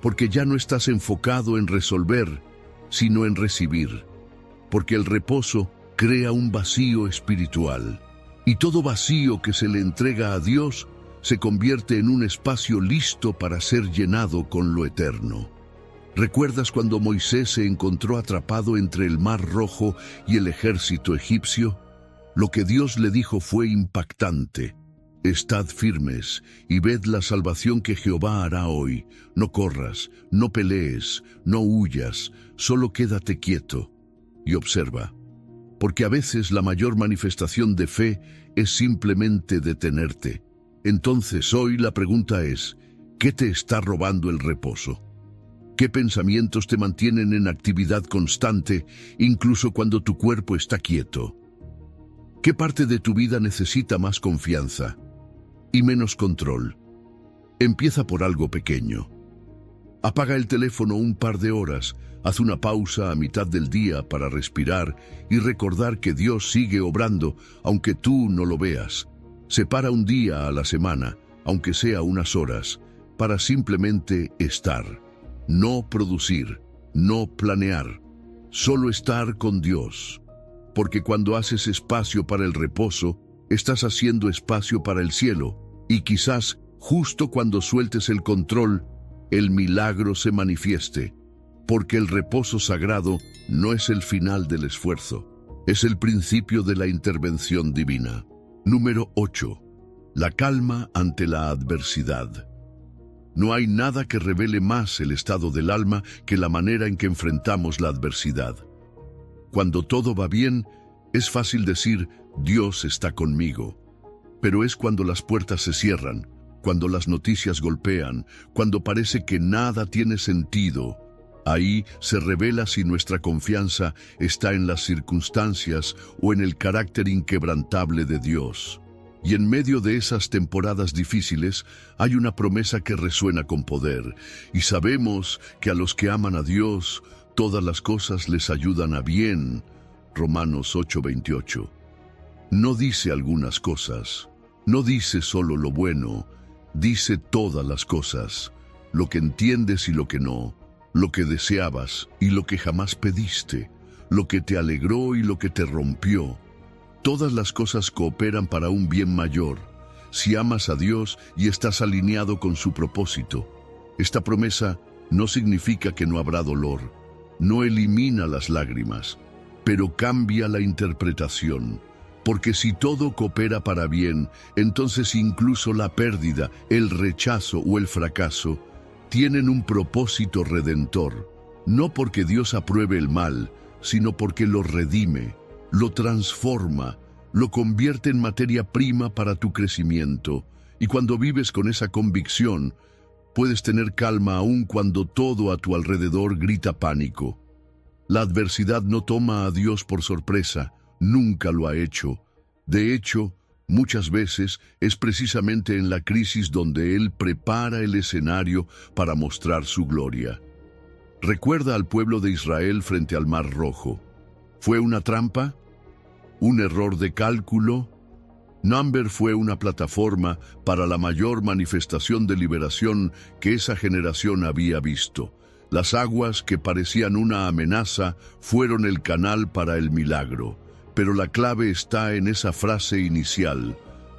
porque ya no estás enfocado en resolver, sino en recibir. Porque el reposo crea un vacío espiritual, y todo vacío que se le entrega a Dios se convierte en un espacio listo para ser llenado con lo eterno. ¿Recuerdas cuando Moisés se encontró atrapado entre el Mar Rojo y el ejército egipcio? Lo que Dios le dijo fue impactante. Estad firmes y ved la salvación que Jehová hará hoy. No corras, no pelees, no huyas, solo quédate quieto y observa. Porque a veces la mayor manifestación de fe es simplemente detenerte. Entonces hoy la pregunta es, ¿qué te está robando el reposo? ¿Qué pensamientos te mantienen en actividad constante, incluso cuando tu cuerpo está quieto? ¿Qué parte de tu vida necesita más confianza y menos control? Empieza por algo pequeño. Apaga el teléfono un par de horas, haz una pausa a mitad del día para respirar y recordar que Dios sigue obrando, aunque tú no lo veas. Separa un día a la semana, aunque sea unas horas, para simplemente estar. No producir, no planear, solo estar con Dios. Porque cuando haces espacio para el reposo, estás haciendo espacio para el cielo, y quizás justo cuando sueltes el control, el milagro se manifieste. Porque el reposo sagrado no es el final del esfuerzo, es el principio de la intervención divina. Número 8. La calma ante la adversidad. No hay nada que revele más el estado del alma que la manera en que enfrentamos la adversidad. Cuando todo va bien, es fácil decir, Dios está conmigo. Pero es cuando las puertas se cierran, cuando las noticias golpean, cuando parece que nada tiene sentido. Ahí se revela si nuestra confianza está en las circunstancias o en el carácter inquebrantable de Dios. Y en medio de esas temporadas difíciles hay una promesa que resuena con poder, y sabemos que a los que aman a Dios, todas las cosas les ayudan a bien. Romanos 8:28. No dice algunas cosas, no dice solo lo bueno, dice todas las cosas, lo que entiendes y lo que no, lo que deseabas y lo que jamás pediste, lo que te alegró y lo que te rompió. Todas las cosas cooperan para un bien mayor, si amas a Dios y estás alineado con su propósito. Esta promesa no significa que no habrá dolor, no elimina las lágrimas, pero cambia la interpretación. Porque si todo coopera para bien, entonces incluso la pérdida, el rechazo o el fracaso tienen un propósito redentor, no porque Dios apruebe el mal, sino porque lo redime, lo transforma, lo convierte en materia prima para tu crecimiento. Y cuando vives con esa convicción, puedes tener calma aun cuando todo a tu alrededor grita pánico. La adversidad no toma a Dios por sorpresa, nunca lo ha hecho. De hecho, muchas veces es precisamente en la crisis donde Él prepara el escenario para mostrar su gloria. Recuerda al pueblo de Israel frente al Mar Rojo. ¿Fue una trampa? ¿Un error de cálculo? Number fue una plataforma para la mayor manifestación de liberación que esa generación había visto. Las aguas que parecían una amenaza fueron el canal para el milagro. Pero la clave está en esa frase inicial: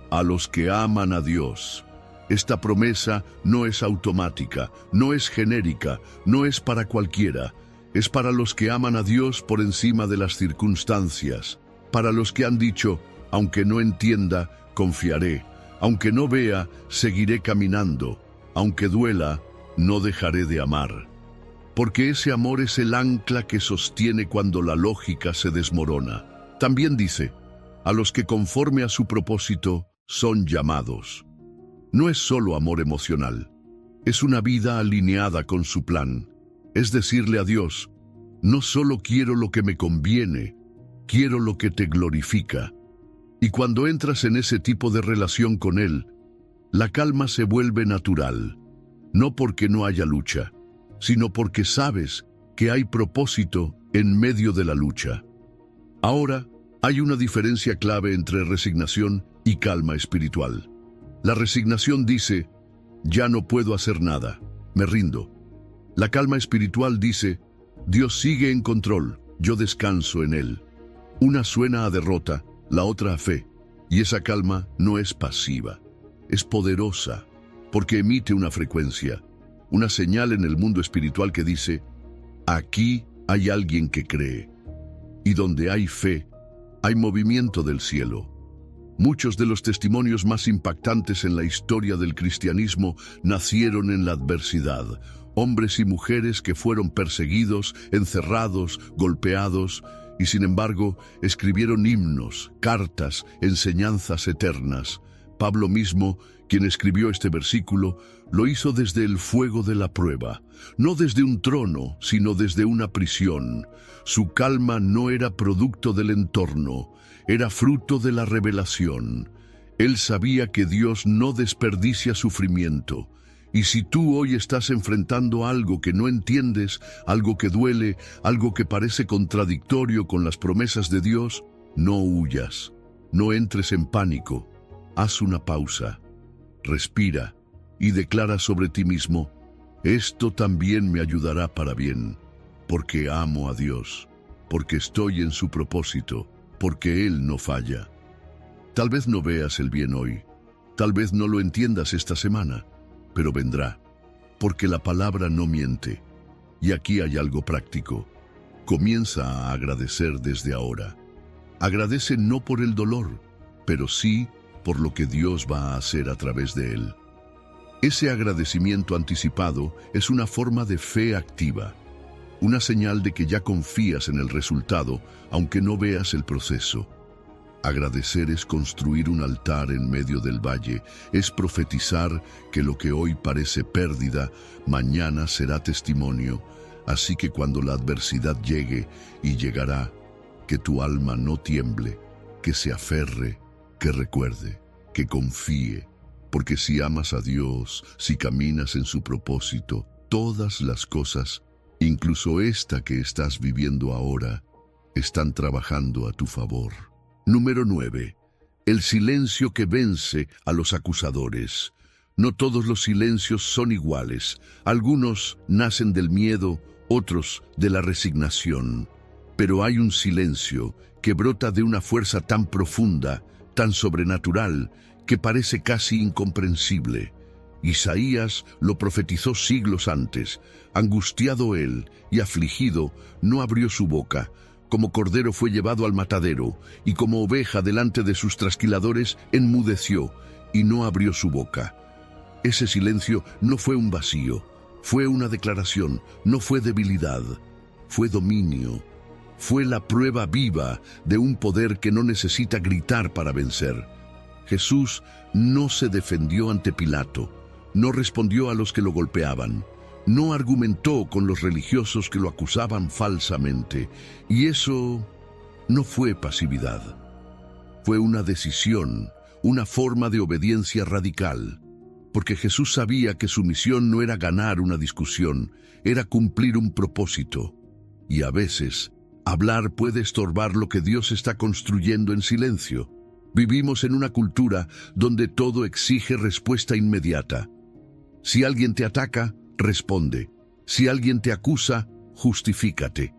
a los que aman a Dios. Esta promesa no es automática, no es genérica, no es para cualquiera. Es para los que aman a Dios por encima de las circunstancias. Para los que han dicho: aunque no entienda, confiaré. Aunque no vea, seguiré caminando. Aunque duela, no dejaré de amar. Porque ese amor es el ancla que sostiene cuando la lógica se desmorona. También dice: a los que conforme a su propósito son llamados. No es solo amor emocional, es una vida alineada con su plan. Es decirle a Dios: no solo quiero lo que me conviene, quiero lo que te glorifica. Y cuando entras en ese tipo de relación con Él, la calma se vuelve natural, no porque no haya lucha, sino porque sabes que hay propósito en medio de la lucha. Ahora, hay una diferencia clave entre resignación y calma espiritual. La resignación dice: ya no puedo hacer nada, me rindo. La calma espiritual dice: Dios sigue en control, yo descanso en Él. Una suena a derrota, la otra a fe, y esa calma no es pasiva, es poderosa, porque emite una frecuencia, una señal en el mundo espiritual que dice: aquí hay alguien que cree. Y donde hay fe, hay movimiento del cielo. Muchos de los testimonios más impactantes en la historia del cristianismo nacieron en la adversidad. Hombres y mujeres que fueron perseguidos, encerrados, golpeados, y sin embargo escribieron himnos, cartas, enseñanzas eternas. Pablo mismo, quien escribió este versículo, lo hizo desde el fuego de la prueba, no desde un trono, sino desde una prisión. Su calma no era producto del entorno, era fruto de la revelación. Él sabía que Dios no desperdicia sufrimiento. Y si tú hoy estás enfrentando algo que no entiendes, algo que duele, algo que parece contradictorio con las promesas de Dios, no huyas, no entres en pánico. Haz una pausa, respira y declara sobre ti mismo: esto también me ayudará para bien, porque amo a Dios, porque estoy en su propósito, porque Él no falla. Tal vez no veas el bien hoy, tal vez no lo entiendas esta semana, pero vendrá, porque la palabra no miente. Y aquí hay algo práctico. Comienza a agradecer desde ahora. Agradece no por el dolor, pero sí por lo que Dios va a hacer a través de él. Ese agradecimiento anticipado es una forma de fe activa, una señal de que ya confías en el resultado, aunque no veas el proceso. Agradecer es construir un altar en medio del valle, es profetizar que lo que hoy parece pérdida, mañana será testimonio. Así que cuando la adversidad llegue, y llegará, que tu alma no tiemble, que se aferre, que recuerde, que confíe, porque si amas a Dios, si caminas en su propósito, todas las cosas, incluso esta que estás viviendo ahora, están trabajando a tu favor. Número 9. El silencio que vence a los acusadores. No todos los silencios son iguales. Algunos nacen del miedo, otros de la resignación. Pero hay un silencio que brota de una fuerza tan profunda, tan sobrenatural, que parece casi incomprensible. Isaías lo profetizó siglos antes. Angustiado él y afligido, no abrió su boca. Como cordero fue llevado al matadero, y como oveja delante de sus trasquiladores enmudeció, y no abrió su boca. Ese silencio no fue un vacío, fue una declaración, no fue debilidad, fue dominio. Fue la prueba viva de un poder que no necesita gritar para vencer. Jesús no se defendió ante Pilato, no respondió a los que lo golpeaban, no argumentó con los religiosos que lo acusaban falsamente. Y eso no fue pasividad. Fue una decisión, una forma de obediencia radical, porque Jesús sabía que su misión no era ganar una discusión, era cumplir un propósito. Y a veces, hablar puede estorbar lo que Dios está construyendo en silencio. Vivimos en una cultura donde todo exige respuesta inmediata. Si alguien te ataca, responde. Si alguien te acusa, justifícate.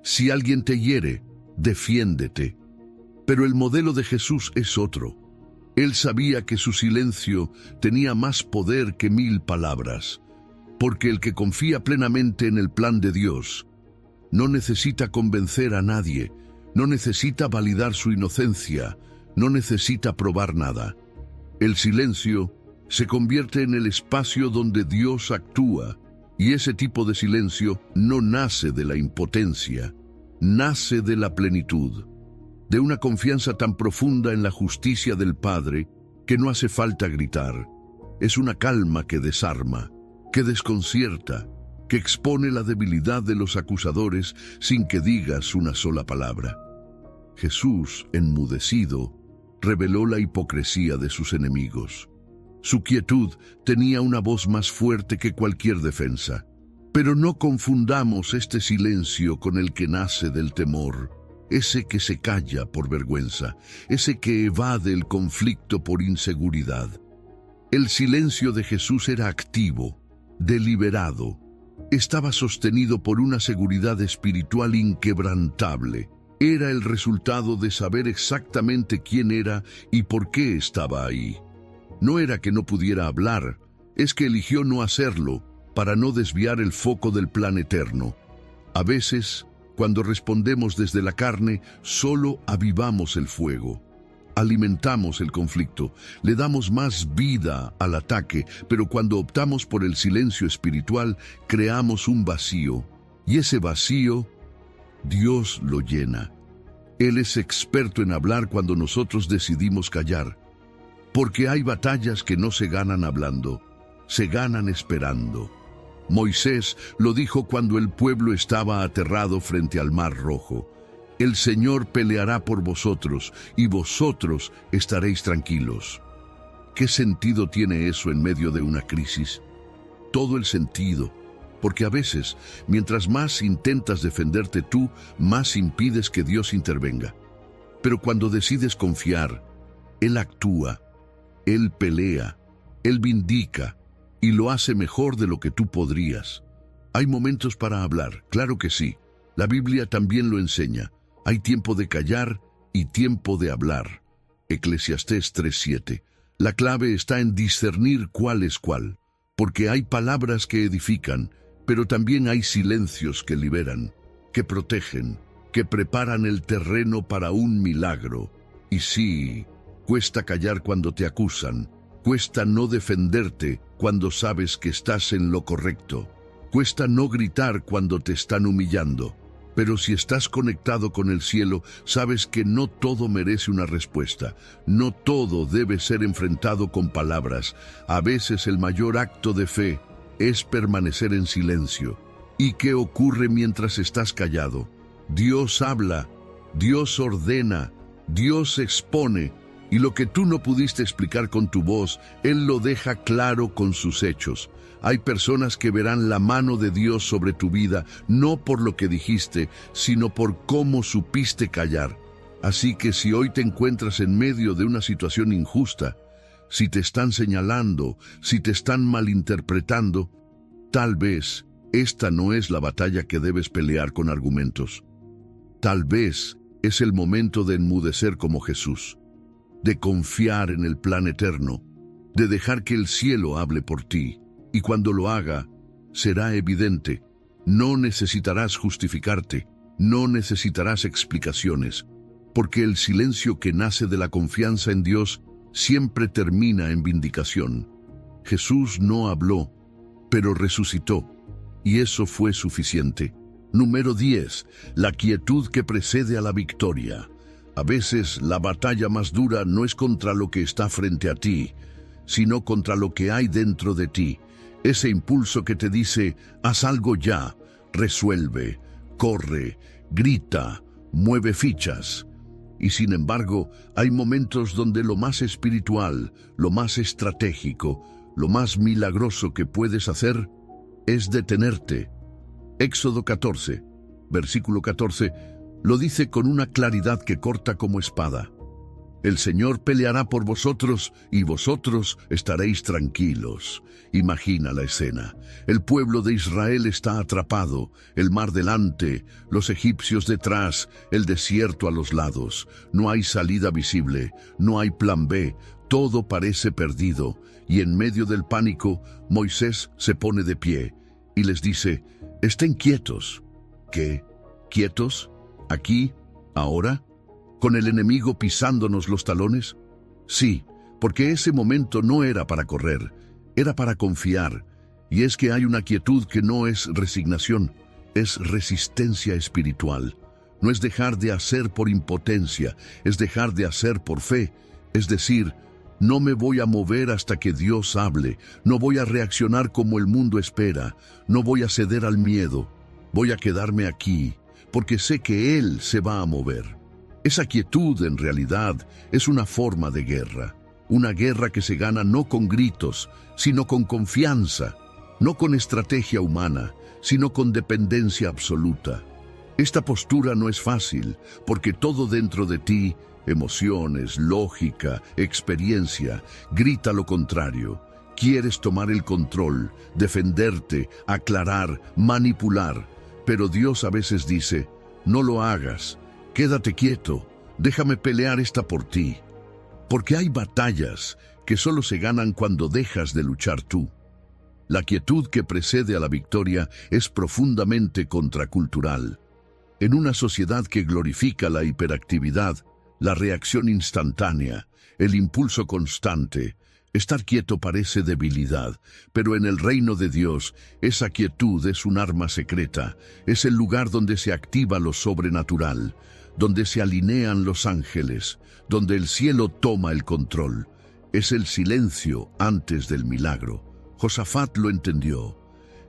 Si alguien te hiere, defiéndete. Pero el modelo de Jesús es otro. Él sabía que su silencio tenía más poder que 1000 palabras, porque el que confía plenamente en el plan de Dios no necesita convencer a nadie, no necesita validar su inocencia, no necesita probar nada. El silencio se convierte en el espacio donde Dios actúa, y ese tipo de silencio no nace de la impotencia, nace de la plenitud, de una confianza tan profunda en la justicia del Padre que no hace falta gritar. Es una calma que desarma, que desconcierta, que expone la debilidad de los acusadores sin que digas una sola palabra. Jesús, enmudecido, reveló la hipocresía de sus enemigos. Su quietud tenía una voz más fuerte que cualquier defensa. Pero no confundamos este silencio con el que nace del temor, ese que se calla por vergüenza, ese que evade el conflicto por inseguridad. El silencio de Jesús era activo, deliberado. Estaba sostenido por una seguridad espiritual inquebrantable. Era el resultado de saber exactamente quién era y por qué estaba ahí. No era que no pudiera hablar, es que eligió no hacerlo para no desviar el foco del plan eterno. A veces, cuando respondemos desde la carne, solo avivamos el fuego. Alimentamos el conflicto, le damos más vida al ataque, pero cuando optamos por el silencio espiritual, creamos un vacío. Y ese vacío, Dios lo llena. Él es experto en hablar cuando nosotros decidimos callar. Porque hay batallas que no se ganan hablando, se ganan esperando. Moisés lo dijo cuando el pueblo estaba aterrado frente al Mar Rojo. El Señor peleará por vosotros, y vosotros estaréis tranquilos. ¿Qué sentido tiene eso en medio de una crisis? Todo el sentido, porque a veces, mientras más intentas defenderte tú, más impides que Dios intervenga. Pero cuando decides confiar, Él actúa, Él pelea, Él vindica, y lo hace mejor de lo que tú podrías. Hay momentos para hablar, claro que sí. La Biblia también lo enseña. Hay tiempo de callar y tiempo de hablar. Eclesiastés 3:7. La clave está en discernir cuál es cuál, porque hay palabras que edifican, pero también hay silencios que liberan, que protegen, que preparan el terreno para un milagro. Y sí, cuesta callar cuando te acusan, cuesta no defenderte cuando sabes que estás en lo correcto, cuesta no gritar cuando te están humillando. Pero si estás conectado con el cielo, sabes que no todo merece una respuesta. No todo debe ser enfrentado con palabras. A veces el mayor acto de fe es permanecer en silencio. ¿Y qué ocurre mientras estás callado? Dios habla, Dios ordena, Dios expone, y lo que tú no pudiste explicar con tu voz, Él lo deja claro con sus hechos. Hay personas que verán la mano de Dios sobre tu vida, no por lo que dijiste, sino por cómo supiste callar. Así que si hoy te encuentras en medio de una situación injusta, si te están señalando, si te están malinterpretando, tal vez esta no es la batalla que debes pelear con argumentos. Tal vez es el momento de enmudecer como Jesús, de confiar en el plan eterno, de dejar que el cielo hable por ti. Y cuando lo haga, será evidente. No necesitarás justificarte, no necesitarás explicaciones, porque el silencio que nace de la confianza en Dios siempre termina en vindicación. Jesús no habló, pero resucitó, y eso fue suficiente. Número 10. La quietud que precede a la victoria. A veces la batalla más dura no es contra lo que está frente a ti, sino contra lo que hay dentro de ti. Ese impulso que te dice, haz algo ya, resuelve, corre, grita, mueve fichas. Y sin embargo, hay momentos donde lo más espiritual, lo más estratégico, lo más milagroso que puedes hacer es detenerte. Éxodo 14, versículo 14, lo dice con una claridad que corta como espada. El Señor peleará por vosotros y vosotros estaréis tranquilos. Imagina la escena. El pueblo de Israel está atrapado, el mar delante, los egipcios detrás, el desierto a los lados. No hay salida visible, no hay plan B, todo parece perdido. Y en medio del pánico, Moisés se pone de pie y les dice, estén quietos. ¿Qué? ¿Quietos? ¿Aquí? ¿Ahora? ¿Con el enemigo pisándonos los talones? Sí, porque ese momento no era para correr, era para confiar. Y es que hay una quietud que no es resignación, es resistencia espiritual. No es dejar de hacer por impotencia, es dejar de hacer por fe. Es decir, no me voy a mover hasta que Dios hable, no voy a reaccionar como el mundo espera, no voy a ceder al miedo, voy a quedarme aquí, porque sé que Él se va a mover. Esa quietud, en realidad, es una forma de guerra. Una guerra que se gana no con gritos, sino con confianza. No con estrategia humana, sino con dependencia absoluta. Esta postura no es fácil, porque todo dentro de ti, emociones, lógica, experiencia, grita lo contrario. Quieres tomar el control, defenderte, aclarar, manipular. Pero Dios a veces dice, no lo hagas. Quédate quieto, déjame pelear esta por ti. Porque hay batallas que solo se ganan cuando dejas de luchar tú. La quietud que precede a la victoria es profundamente contracultural. En una sociedad que glorifica la hiperactividad, la reacción instantánea, el impulso constante, estar quieto parece debilidad, pero en el reino de Dios, esa quietud es un arma secreta, es el lugar donde se activa lo sobrenatural, donde se alinean los ángeles, donde el cielo toma el control. Es el silencio antes del milagro. Josafat lo entendió.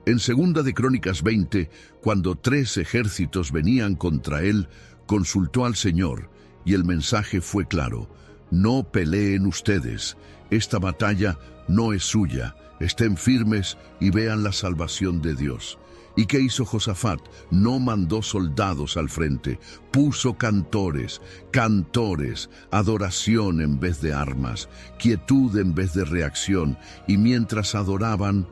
En 2 de Crónicas 20, cuando 3 ejércitos venían contra él, consultó al Señor, y el mensaje fue claro: no peleen ustedes, esta batalla no es suya, estén firmes y vean la salvación de Dios. ¿Y qué hizo Josafat? No mandó soldados al frente, puso cantores, adoración en vez de armas, quietud en vez de reacción, y mientras adoraban,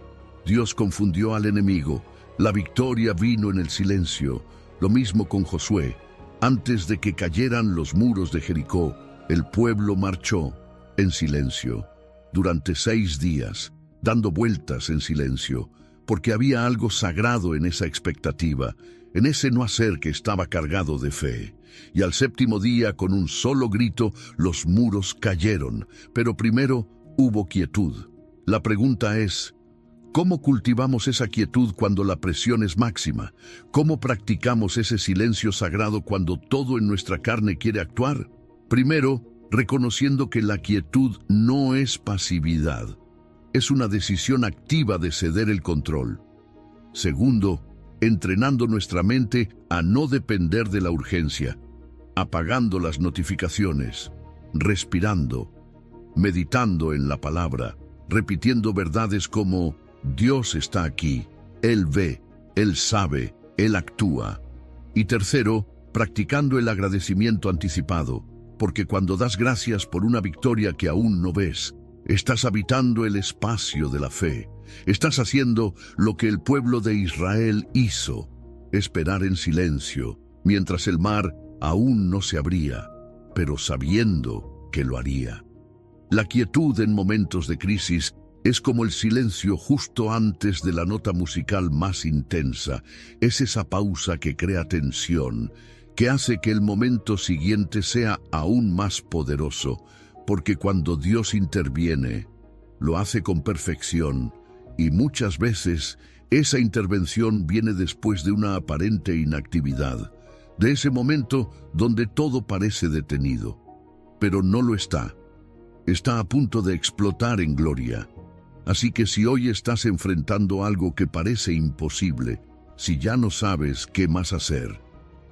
Dios confundió al enemigo. La victoria vino en el silencio. Lo mismo con Josué. Antes de que cayeran los muros de Jericó, el pueblo marchó en silencio, durante 6 días, dando vueltas en silencio, porque había algo sagrado en esa expectativa, en ese no hacer que estaba cargado de fe. Y al 7º día, con un solo grito, los muros cayeron, pero primero hubo quietud. La pregunta es, ¿cómo cultivamos esa quietud cuando la presión es máxima? ¿Cómo practicamos ese silencio sagrado cuando todo en nuestra carne quiere actuar? Primero, reconociendo que la quietud no es pasividad. Es una decisión activa de ceder el control. Segundo, entrenando nuestra mente a no depender de la urgencia, apagando las notificaciones, respirando, meditando en la palabra, repitiendo verdades como Dios está aquí, Él ve, Él sabe, Él actúa. Y tercero, practicando el agradecimiento anticipado, porque cuando das gracias por una victoria que aún no ves, estás habitando el espacio de la fe. Estás haciendo lo que el pueblo de Israel hizo, esperar en silencio, mientras el mar aún no se abría, pero sabiendo que lo haría. La quietud en momentos de crisis es como el silencio justo antes de la nota musical más intensa. Es esa pausa que crea tensión, que hace que el momento siguiente sea aún más poderoso, porque cuando Dios interviene, lo hace con perfección, y muchas veces esa intervención viene después de una aparente inactividad, de ese momento donde todo parece detenido. Pero no lo está. Está a punto de explotar en gloria. Así que si hoy estás enfrentando algo que parece imposible, si ya no sabes qué más hacer,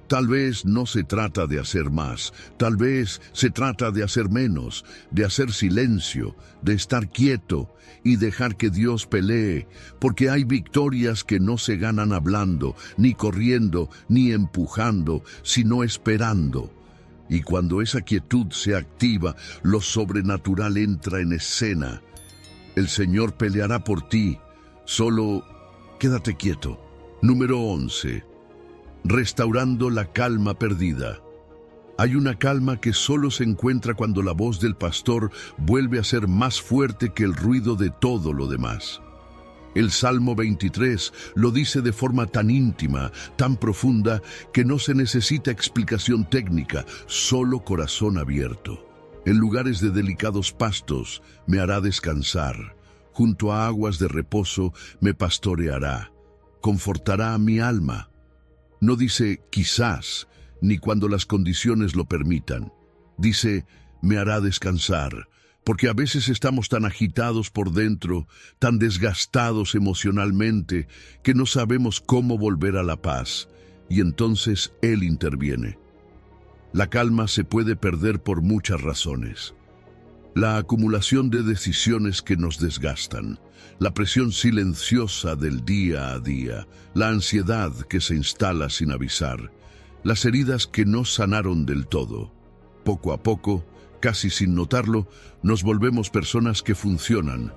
Tal vez no se trata de hacer más, tal vez se trata de hacer menos, de hacer silencio, de estar quieto y dejar que Dios pelee, porque hay victorias que no se ganan hablando, ni corriendo, ni empujando, sino esperando. Y cuando esa quietud se activa, lo sobrenatural entra en escena. El Señor peleará por ti, solo quédate quieto. Número 11. Restaurando la calma perdida. Hay una calma que solo se encuentra cuando la voz del pastor vuelve a ser más fuerte que el ruido de todo lo demás. El Salmo 23 lo dice de forma tan íntima, tan profunda, que no se necesita explicación técnica, solo corazón abierto. En lugares de delicados pastos me hará descansar, junto a aguas de reposo me pastoreará, confortará a mi alma. No dice quizás, ni cuando las condiciones lo permitan. Dice, me hará descansar, porque a veces estamos tan agitados por dentro, tan desgastados emocionalmente, que no sabemos cómo volver a la paz, y entonces Él interviene. La calma se puede perder por muchas razones. La acumulación de decisiones que nos desgastan, la presión silenciosa del día a día, la ansiedad que se instala sin avisar, las heridas que no sanaron del todo. Poco a poco, casi sin notarlo, nos volvemos personas que funcionan,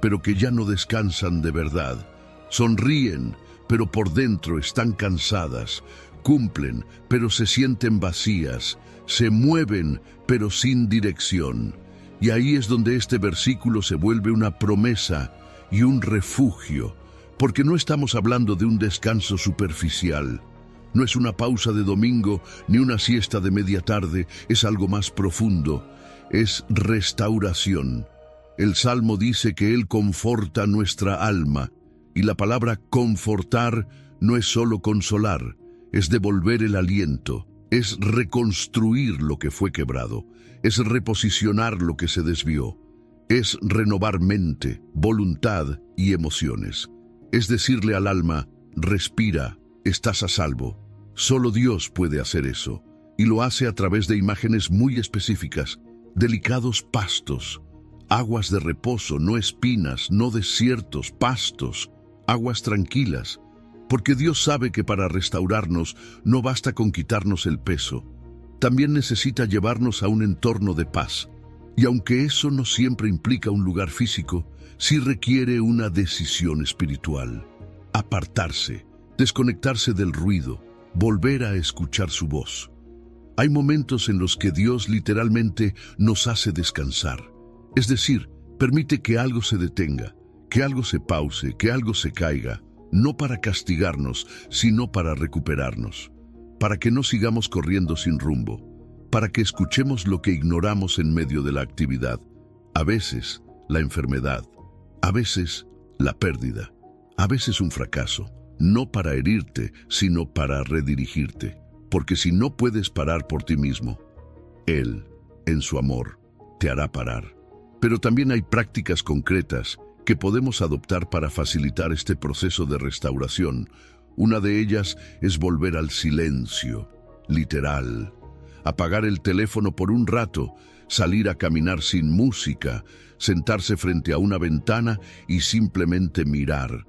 pero que ya no descansan de verdad. Sonríen, pero por dentro están cansadas. Cumplen, pero se sienten vacías. Se mueven, pero sin dirección. Y ahí es donde este versículo se vuelve una promesa y un refugio, porque no estamos hablando de un descanso superficial. No es una pausa de domingo ni una siesta de media tarde, es algo más profundo, es restauración. El Salmo dice que Él conforta nuestra alma, y la palabra confortar no es solo consolar, es devolver el aliento, es reconstruir lo que fue quebrado, es reposicionar lo que se desvió, es renovar mente, voluntad y emociones. Es decirle al alma, respira, estás a salvo. Solo Dios puede hacer eso, y lo hace a través de imágenes muy específicas, delicados pastos, aguas de reposo, no espinas, no desiertos, pastos, aguas tranquilas, porque Dios sabe que para restaurarnos no basta con quitarnos el peso, también necesita llevarnos a un entorno de paz, y aunque eso no siempre implica un lugar físico, sí requiere una decisión espiritual, apartarse, desconectarse del ruido, volver a escuchar su voz. Hay momentos en los que Dios literalmente nos hace descansar, es decir, permite que algo se detenga, que algo se pause, que algo se caiga, no para castigarnos, sino para recuperarnos, para que no sigamos corriendo sin rumbo, para que escuchemos lo que ignoramos en medio de la actividad, a veces la enfermedad, a veces la pérdida, a veces un fracaso, no para herirte, sino para redirigirte, porque si no puedes parar por ti mismo, Él, en su amor, te hará parar. Pero también hay prácticas concretas que podemos adoptar para facilitar este proceso de restauración. Una de ellas es volver al silencio, literal. Apagar el teléfono por un rato, salir a caminar sin música, sentarse frente a una ventana y simplemente mirar.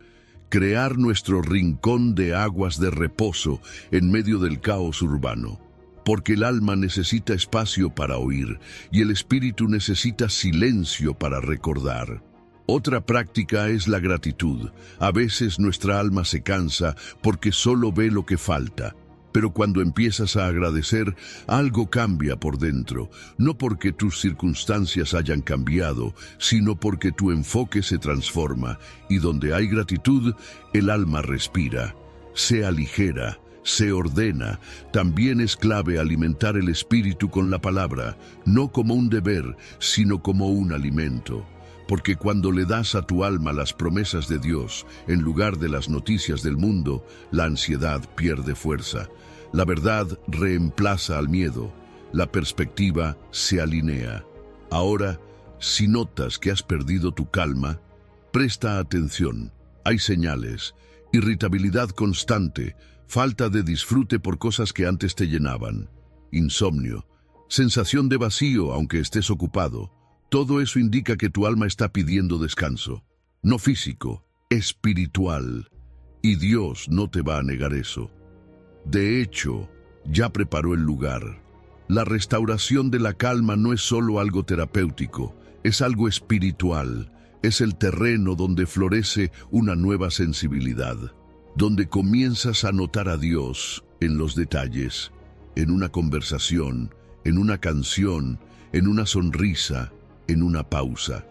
Crear nuestro rincón de aguas de reposo en medio del caos urbano. Porque el alma necesita espacio para oír y el espíritu necesita silencio para recordar. Otra práctica es la gratitud. A veces nuestra alma se cansa porque solo ve lo que falta. Pero cuando empiezas a agradecer, algo cambia por dentro, no porque tus circunstancias hayan cambiado, sino porque tu enfoque se transforma, y donde hay gratitud, el alma respira, se aligera, se ordena. También es clave alimentar el espíritu con la palabra, no como un deber, sino como un alimento. Porque cuando le das a tu alma las promesas de Dios, en lugar de las noticias del mundo, la ansiedad pierde fuerza. La verdad reemplaza al miedo. La perspectiva se alinea. Ahora, si notas que has perdido tu calma, presta atención. Hay señales: irritabilidad constante, falta de disfrute por cosas que antes te llenaban, insomnio, sensación de vacío aunque estés ocupado. Todo eso indica que tu alma está pidiendo descanso, no físico, espiritual, y Dios no te va a negar eso. De hecho, ya preparó el lugar. La restauración de la calma no es solo algo terapéutico, es algo espiritual, es el terreno donde florece una nueva sensibilidad, donde comienzas a notar a Dios en los detalles, en una conversación, en una canción, en una sonrisa, en una pausa.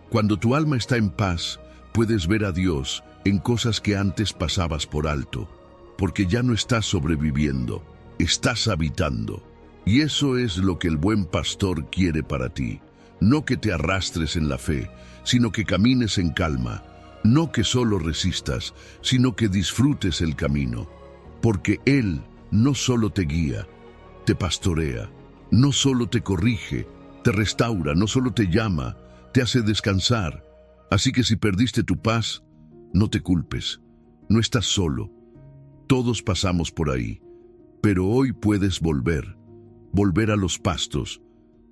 Cuando tu alma está en paz, puedes ver a Dios en cosas que antes pasabas por alto, porque ya no estás sobreviviendo, estás habitando. Y eso es lo que el buen pastor quiere para ti. No que te arrastres en la fe, sino que camines en calma. No que solo resistas, sino que disfrutes el camino. Porque Él no solo te guía, te pastorea, no solo te corrige, te restaura, no solo te llama, te hace descansar. Así que si perdiste tu paz, no te culpes, no estás solo. Todos pasamos por ahí, pero hoy puedes volver a los pastos,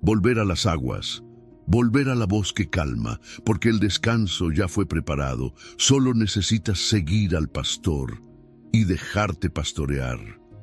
volver a las aguas, volver a la voz que calma, porque el descanso ya fue preparado. Solo necesitas seguir al pastor y dejarte pastorear.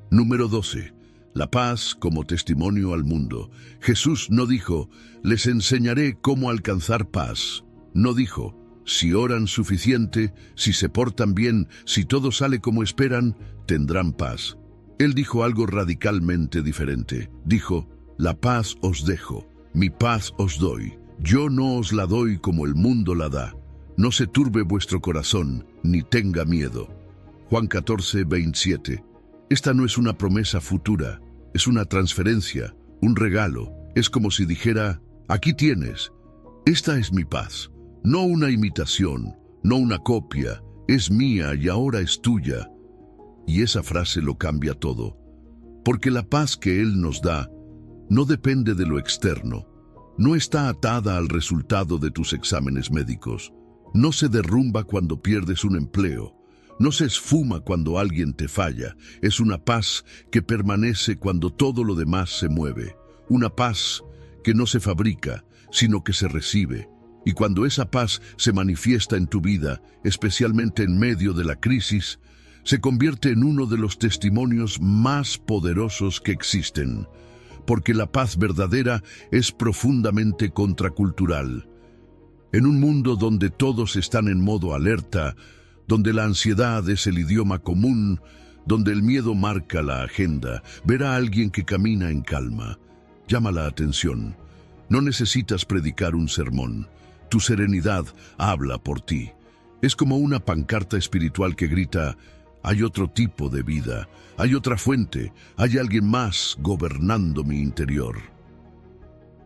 Número 12. La paz como testimonio al mundo. Jesús no dijo, les enseñaré cómo alcanzar paz. No dijo, si oran suficiente, si se portan bien, si todo sale como esperan, tendrán paz. Él dijo algo radicalmente diferente. Dijo, la paz os dejo, mi paz os doy. Yo no os la doy como el mundo la da. No se turbe vuestro corazón, ni tenga miedo. Juan 14:27. Esta no es una promesa futura, es una transferencia, un regalo. Es como si dijera, aquí tienes, esta es mi paz. No una imitación, no una copia, es mía y ahora es tuya. Y esa frase lo cambia todo, porque la paz que Él nos da no depende de lo externo, no está atada al resultado de tus exámenes médicos, no se derrumba cuando pierdes un empleo, no se esfuma cuando alguien te falla, es una paz que permanece cuando todo lo demás se mueve, una paz que no se fabrica, sino que se recibe. Y cuando esa paz se manifiesta en tu vida, especialmente en medio de la crisis, se convierte en uno de los testimonios más poderosos que existen, porque la paz verdadera es profundamente contracultural. En un mundo donde todos están en modo alerta, donde la ansiedad es el idioma común, donde el miedo marca la agenda, ver a alguien que camina en calma llama la atención. No necesitas predicar un sermón, tu serenidad habla por ti. Es como una pancarta espiritual que grita, hay otro tipo de vida, hay otra fuente, hay alguien más gobernando mi interior.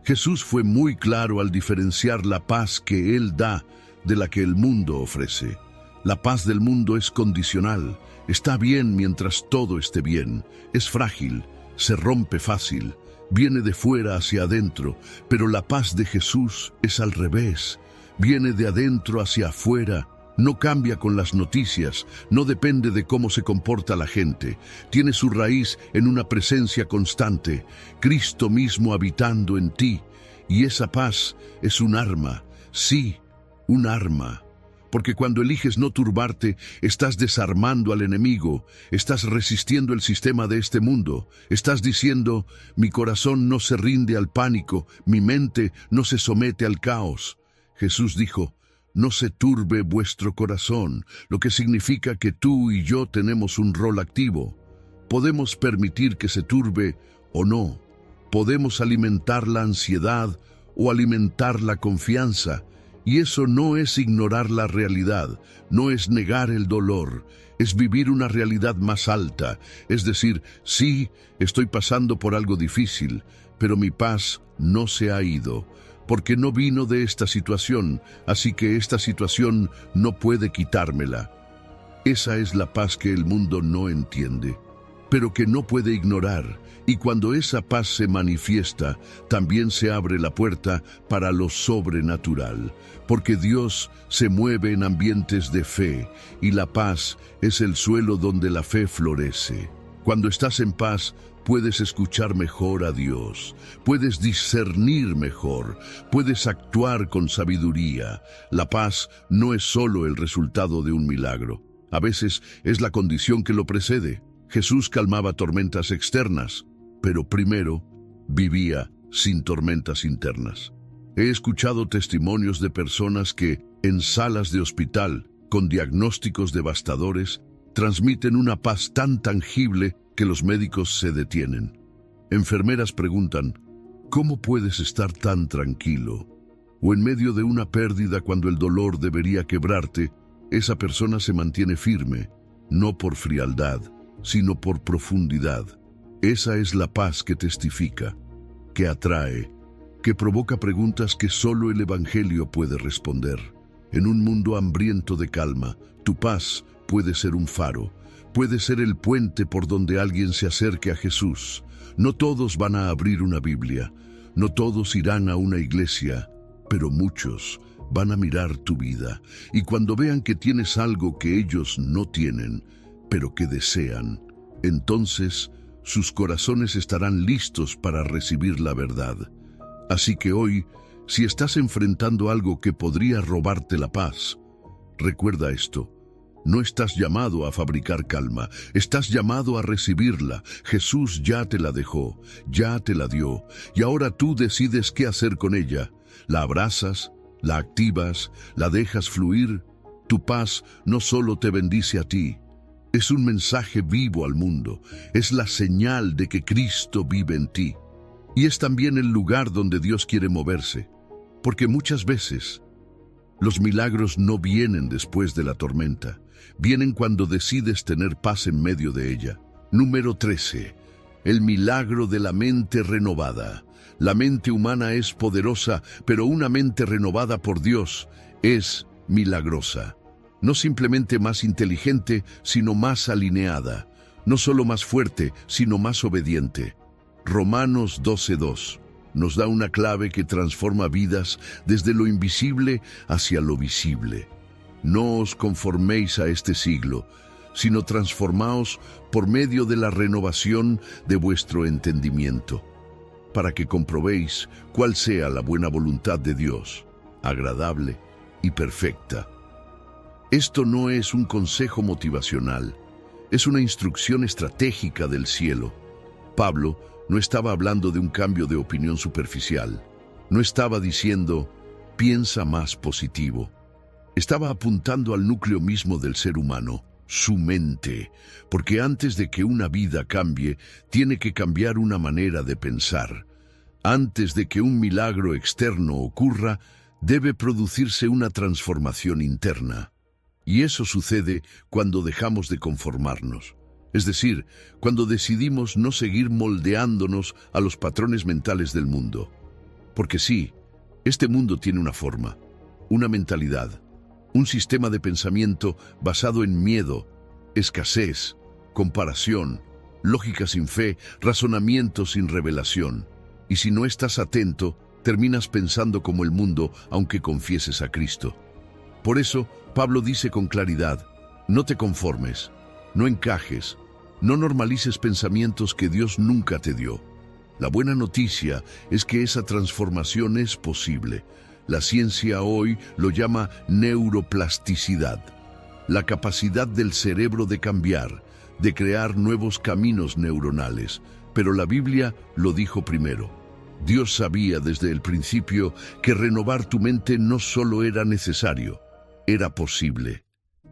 Jesús fue muy claro al diferenciar la paz que Él da de la que el mundo ofrece. La paz del mundo es condicional, está bien mientras todo esté bien, es frágil, se rompe fácil, viene de fuera hacia adentro, pero la paz de Jesús es al revés, viene de adentro hacia afuera. No cambia con las noticias, no depende de cómo se comporta la gente. Tiene su raíz en una presencia constante, Cristo mismo habitando en ti. Y esa paz es un arma, sí, un arma. Porque cuando eliges no turbarte, estás desarmando al enemigo, estás resistiendo el sistema de este mundo, estás diciendo, mi corazón no se rinde al pánico, mi mente no se somete al caos. Jesús dijo, no se turbe vuestro corazón, lo que significa que tú y yo tenemos un rol activo. Podemos permitir que se turbe o no. Podemos alimentar la ansiedad o alimentar la confianza. Y eso no es ignorar la realidad, no es negar el dolor, es vivir una realidad más alta. Es decir, sí, estoy pasando por algo difícil, pero mi paz no se ha ido. Porque no vino de esta situación, así que esta situación no puede quitármela. Esa es la paz que el mundo no entiende. pero que no puede ignorar, y cuando esa paz se manifiesta, también se abre la puerta para lo sobrenatural, porque Dios se mueve en ambientes de fe, y la paz es el suelo donde la fe florece. Cuando estás en paz, puedes escuchar mejor a Dios, puedes discernir mejor, puedes actuar con sabiduría. La paz no es solo el resultado de un milagro, a veces es la condición que lo precede. Jesús calmaba tormentas externas, pero primero vivía sin tormentas internas. He escuchado testimonios de personas que, en salas de hospital, con diagnósticos devastadores, transmiten una paz tan tangible que los médicos se detienen. Enfermeras preguntan, ¿cómo puedes estar tan tranquilo? O en medio de una pérdida cuando el dolor debería quebrarte, esa persona se mantiene firme, no por frialdad, sino por profundidad. Esa es la paz que testifica, que atrae, que provoca preguntas que solo el Evangelio puede responder. En un mundo hambriento de calma, tu paz puede ser un faro, puede ser el puente por donde alguien se acerque a Jesús. No todos van a abrir una Biblia, no todos irán a una iglesia, pero muchos van a mirar tu vida, y cuando vean que tienes algo que ellos no tienen, pero que desean, entonces sus corazones estarán listos para recibir la verdad. Así que hoy, si estás enfrentando algo que podría robarte la paz, recuerda esto: no estás llamado a fabricar calma, estás llamado a recibirla. Jesús ya te la dejó, ya te la dio, y ahora tú decides qué hacer con ella. La abrazas, la activas, la dejas fluir. Tu paz no solo te bendice a ti, es un mensaje vivo al mundo, es la señal de que Cristo vive en ti. Y es también el lugar donde Dios quiere moverse, porque muchas veces los milagros no vienen después de la tormenta, vienen cuando decides tener paz en medio de ella. Número 13. El milagro de la mente renovada. La mente humana es poderosa, pero una mente renovada por Dios es milagrosa. No simplemente más inteligente, sino más alineada. No solo más fuerte, sino más obediente. Romanos 12:2 nos da una clave que transforma vidas desde lo invisible hacia lo visible. No os conforméis a este siglo, sino transformaos por medio de la renovación de vuestro entendimiento, para que comprobéis cuál sea la buena voluntad de Dios, agradable y perfecta. Esto no es un consejo motivacional, es una instrucción estratégica del cielo. Pablo no estaba hablando de un cambio de opinión superficial, no estaba diciendo, piensa más positivo. Estaba apuntando al núcleo mismo del ser humano, su mente, porque antes de que una vida cambie, tiene que cambiar una manera de pensar. Antes de que un milagro externo ocurra, debe producirse una transformación interna. Y eso sucede cuando dejamos de conformarnos. Es decir, cuando decidimos no seguir moldeándonos a los patrones mentales del mundo. Porque sí, este mundo tiene una forma, una mentalidad, un sistema de pensamiento basado en miedo, escasez, comparación, lógica sin fe, razonamiento sin revelación. Y si no estás atento, terminas pensando como el mundo, aunque confieses a Cristo. Por eso, Pablo dice con claridad, no te conformes, no encajes, no normalices pensamientos que Dios nunca te dio. La buena noticia es que esa transformación es posible. La ciencia hoy lo llama neuroplasticidad, la capacidad del cerebro de cambiar, de crear nuevos caminos neuronales. Pero la Biblia lo dijo primero. Dios sabía desde el principio que renovar tu mente no solo era necesario, era posible.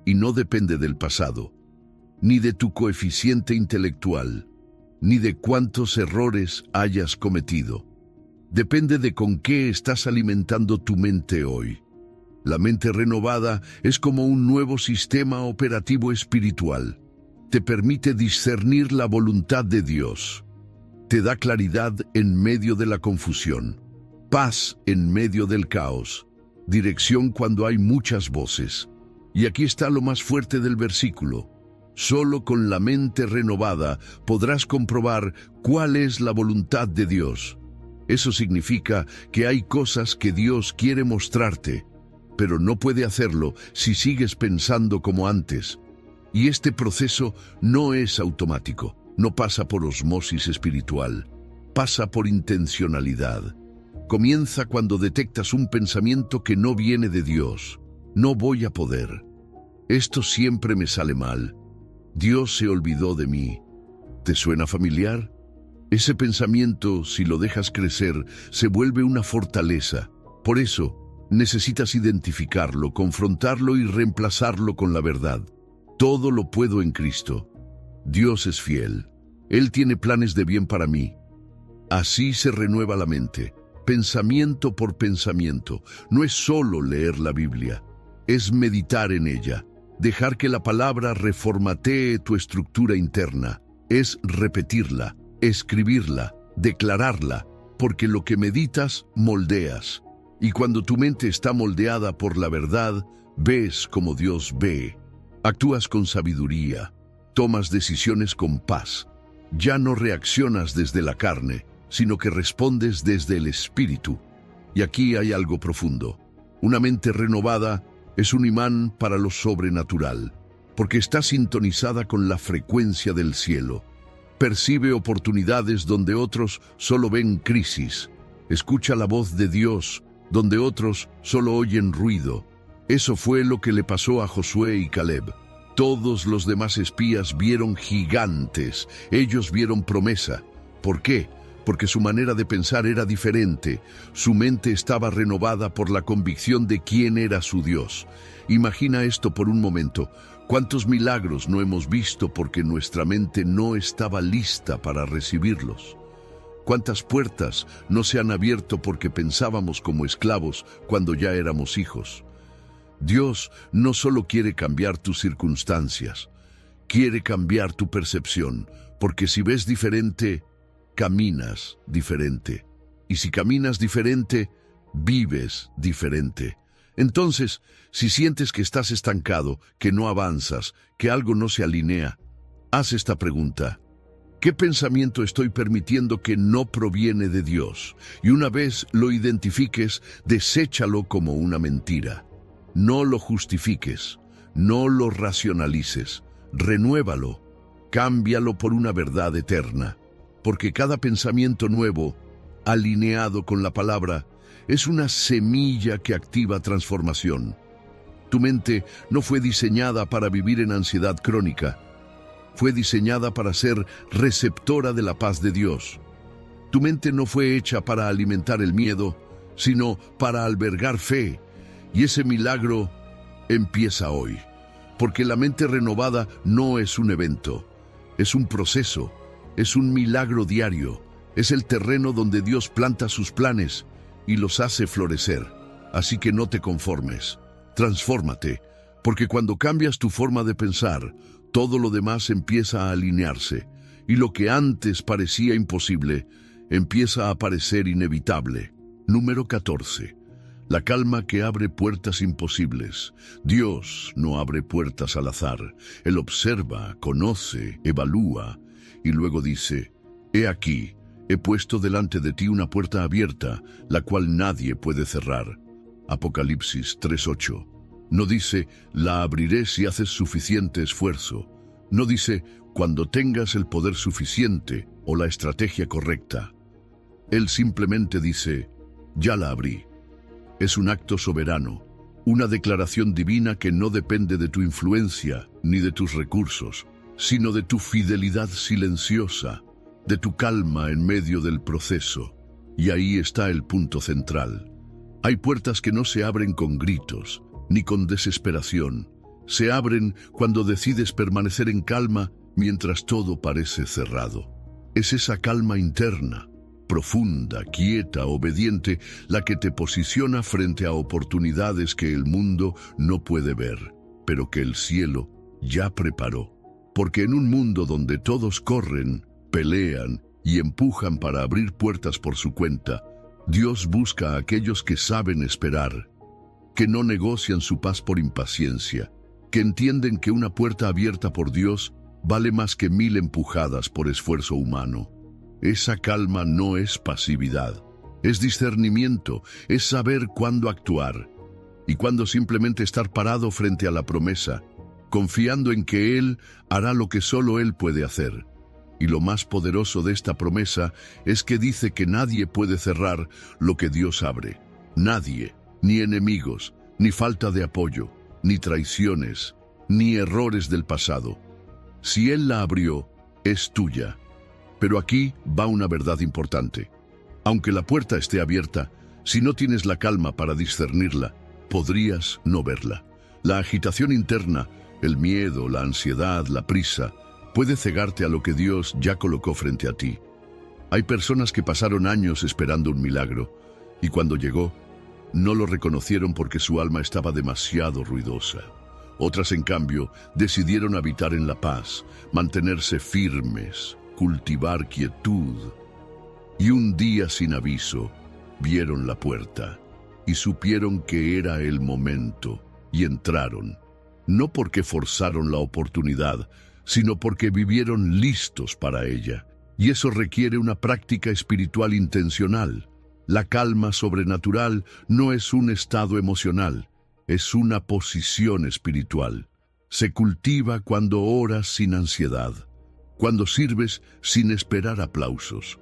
Y no depende del pasado, ni de tu coeficiente intelectual, ni de cuántos errores hayas cometido. Depende de con qué estás alimentando tu mente hoy. La mente renovada es como un nuevo sistema operativo espiritual. Te permite discernir la voluntad de Dios. Te da claridad en medio de la confusión, paz en medio del caos, dirección cuando hay muchas voces. Y aquí está lo más fuerte del versículo. Solo con la mente renovada podrás comprobar cuál es la voluntad de Dios. Eso significa que hay cosas que Dios quiere mostrarte, pero no puede hacerlo si sigues pensando como antes. Y este proceso no es automático, no pasa por osmosis espiritual, pasa por intencionalidad. Comienza cuando detectas un pensamiento que no viene de Dios. No voy a poder. Esto siempre me sale mal. Dios se olvidó de mí. ¿Te suena familiar? Ese pensamiento, si lo dejas crecer, se vuelve una fortaleza. Por eso, necesitas identificarlo, confrontarlo y reemplazarlo con la verdad. Todo lo puedo en Cristo. Dios es fiel. Él tiene planes de bien para mí. Así se renueva la mente, pensamiento por pensamiento. No es solo leer la Biblia, es meditar en ella. Dejar que la palabra reformatee tu estructura interna. Es repetirla, escribirla, declararla, porque lo que meditas, moldeas. Y cuando tu mente está moldeada por la verdad, ves como Dios ve. Actúas con sabiduría, tomas decisiones con paz. Ya no reaccionas desde la carne, sino que respondes desde el Espíritu. Y aquí hay algo profundo. Una mente renovada es un imán para lo sobrenatural, porque está sintonizada con la frecuencia del cielo. Percibe oportunidades donde otros solo ven crisis. Escucha la voz de Dios donde otros solo oyen ruido. Eso fue lo que le pasó a Josué y Caleb. Todos los demás espías vieron gigantes, ellos vieron promesa. ¿Por qué? Porque su manera de pensar era diferente. Su mente estaba renovada por la convicción de quién era su Dios. Imagina esto por un momento. ¿Cuántos milagros no hemos visto porque nuestra mente no estaba lista para recibirlos? ¿Cuántas puertas no se han abierto porque pensábamos como esclavos cuando ya éramos hijos? Dios no solo quiere cambiar tus circunstancias, quiere cambiar tu percepción, porque si ves diferente, caminas diferente. Y si caminas diferente, vives diferente. Entonces, si sientes que estás estancado, que no avanzas, que algo no se alinea, haz esta pregunta. ¿Qué pensamiento estoy permitiendo que no proviene de Dios? Y una vez lo identifiques, deséchalo como una mentira. No lo justifiques, no lo racionalices, renuévalo, cámbialo por una verdad eterna. Porque cada pensamiento nuevo, alineado con la palabra, es una semilla que activa transformación. Tu mente no fue diseñada para vivir en ansiedad crónica. Fue diseñada para ser receptora de la paz de Dios. Tu mente no fue hecha para alimentar el miedo, sino para albergar fe. Y ese milagro empieza hoy. Porque la mente renovada no es un evento, es un proceso. Es un milagro diario, es el terreno donde Dios planta sus planes y los hace florecer. Así que no te conformes, transfórmate, porque cuando cambias tu forma de pensar, todo lo demás empieza a alinearse, y lo que antes parecía imposible, empieza a parecer inevitable. Número 14. La calma que abre puertas imposibles. Dios no abre puertas al azar. Él observa, conoce, evalúa, y luego dice, «He aquí, he puesto delante de ti una puerta abierta, la cual nadie puede cerrar». Apocalipsis 3:8. No dice, «La abriré si haces suficiente esfuerzo». No dice, «Cuando tengas el poder suficiente o la estrategia correcta». Él simplemente dice, «Ya la abrí». Es un acto soberano, una declaración divina que no depende de tu influencia ni de tus recursos, sino de tu fidelidad silenciosa, de tu calma en medio del proceso. Y ahí está el punto central. Hay puertas que no se abren con gritos, ni con desesperación. Se abren cuando decides permanecer en calma mientras todo parece cerrado. Es esa calma interna, profunda, quieta, obediente, la que te posiciona frente a oportunidades que el mundo no puede ver, pero que el cielo ya preparó. Porque en un mundo donde todos corren, pelean y empujan para abrir puertas por su cuenta, Dios busca a aquellos que saben esperar, que no negocian su paz por impaciencia que entienden que una puerta abierta por Dios vale más que 1000 empujadas por esfuerzo humano. Esa calma no es pasividad, es discernimiento, es saber cuándo actuar y cuándo simplemente estar parado frente a la promesa, confiando en que Él hará lo que solo Él puede hacer. Y lo más poderoso de esta promesa es que dice que nadie puede cerrar lo que Dios abre. Nadie, ni enemigos, ni falta de apoyo, ni traiciones, ni errores del pasado. Si Él la abrió, es tuya. Pero aquí va una verdad importante. Aunque la puerta esté abierta, si no tienes la calma para discernirla, podrías no verla. La agitación interna, el miedo, la ansiedad, la prisa, puede cegarte a lo que Dios ya colocó frente a ti. Hay personas que pasaron años esperando un milagro, y cuando llegó, no lo reconocieron porque su alma estaba demasiado ruidosa. Otras, en cambio, decidieron habitar en la paz, mantenerse firmes, cultivar quietud. Y un día sin aviso, vieron la puerta y supieron que era el momento, y entraron, no porque forzaron la oportunidad, sino porque vivieron listos para ella. Y eso requiere una práctica espiritual intencional. La calma sobrenatural no es un estado emocional, es una posición espiritual. Se cultiva cuando oras sin ansiedad, cuando sirves sin esperar aplausos,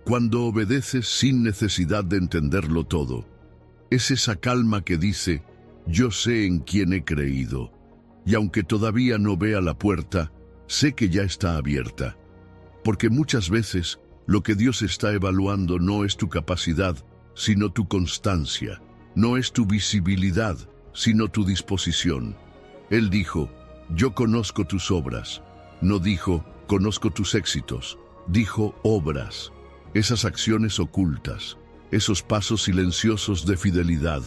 cuando obedeces sin necesidad de entenderlo todo. Es esa calma que dice, yo sé en quién he creído, y aunque todavía no vea la puerta, sé que ya está abierta. Porque muchas veces lo que Dios está evaluando no es tu capacidad, sino tu constancia. No es tu visibilidad, sino tu disposición. Él dijo, yo conozco tus obras. No dijo, conozco tus éxitos. Dijo, obras. Esas acciones ocultas, esos pasos silenciosos de fidelidad,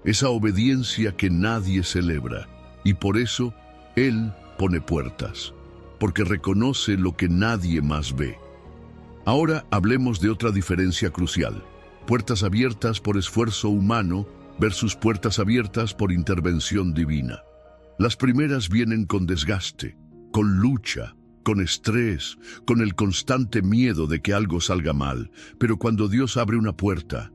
esa obediencia que nadie celebra. Y por eso, Él pone puertas, porque reconoce lo que nadie más ve. Ahora hablemos de otra diferencia crucial. Puertas abiertas por esfuerzo humano versus puertas abiertas por intervención divina. Las primeras vienen con desgaste, con lucha, con estrés, con el constante miedo de que algo salga mal. Pero cuando Dios abre una puerta,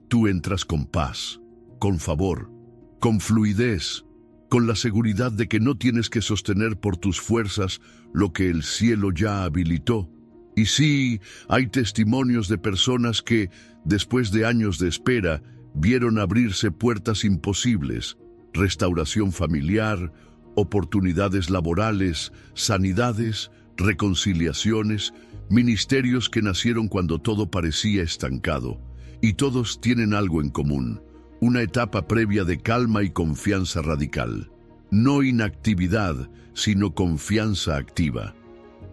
tú entras con paz, con favor, con fluidez, con la seguridad de que no tienes que sostener por tus fuerzas lo que el cielo ya habilitó. Y sí, hay testimonios de personas que, después de años de espera, vieron abrirse puertas imposibles, restauración familiar, oportunidades laborales, sanidades, reconciliaciones, ministerios que nacieron cuando todo parecía estancado. Y todos tienen algo en común, una etapa previa de calma y confianza radical. No inactividad, sino confianza activa.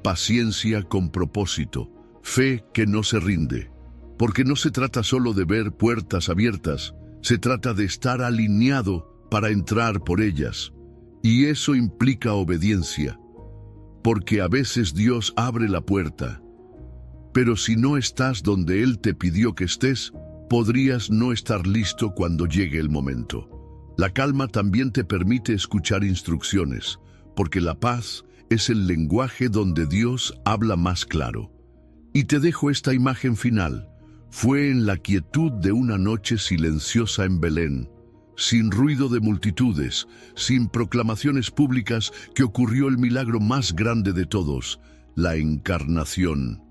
Paciencia con propósito, fe que no se rinde. Porque no se trata solo de ver puertas abiertas, se trata de estar alineado para entrar por ellas. Y eso implica obediencia, porque a veces Dios abre la puerta, pero si no estás donde Él te pidió que estés, podrías no estar listo cuando llegue el momento. La calma también te permite escuchar instrucciones, porque la paz es el lenguaje donde Dios habla más claro. Y te dejo esta imagen final. Fue en la quietud de una noche silenciosa en Belén, sin ruido de multitudes, sin proclamaciones públicas, que ocurrió el milagro más grande de todos, la encarnación.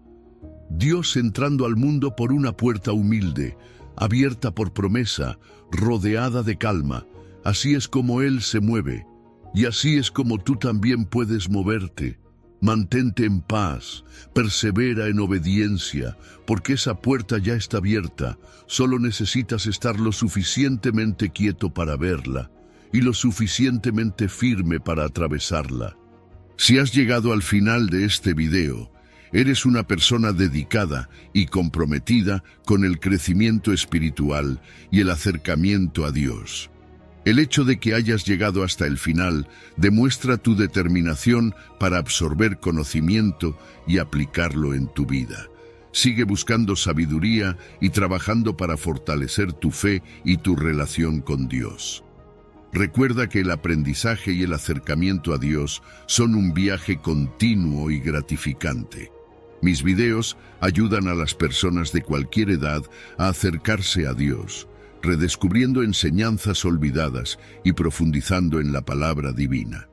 Dios entrando al mundo por una puerta humilde, abierta por promesa, rodeada de calma. Así es como Él se mueve, y así es como tú también puedes moverte. Mantente en paz, persevera en obediencia, porque esa puerta ya está abierta. Solo necesitas estar lo suficientemente quieto para verla y lo suficientemente firme para atravesarla. Si has llegado al final de este video, eres una persona dedicada y comprometida con el crecimiento espiritual y el acercamiento a Dios. El hecho de que hayas llegado hasta el final demuestra tu determinación para absorber conocimiento y aplicarlo en tu vida. Sigue buscando sabiduría y trabajando para fortalecer tu fe y tu relación con Dios. Recuerda que el aprendizaje y el acercamiento a Dios son un viaje continuo y gratificante. Mis videos ayudan a las personas de cualquier edad a acercarse a Dios, redescubriendo enseñanzas olvidadas y profundizando en la palabra divina.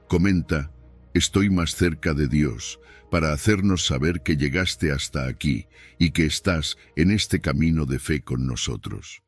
Comenta, estoy más cerca de Dios, para hacernos saber que llegaste hasta aquí y que estás en este camino de fe con nosotros.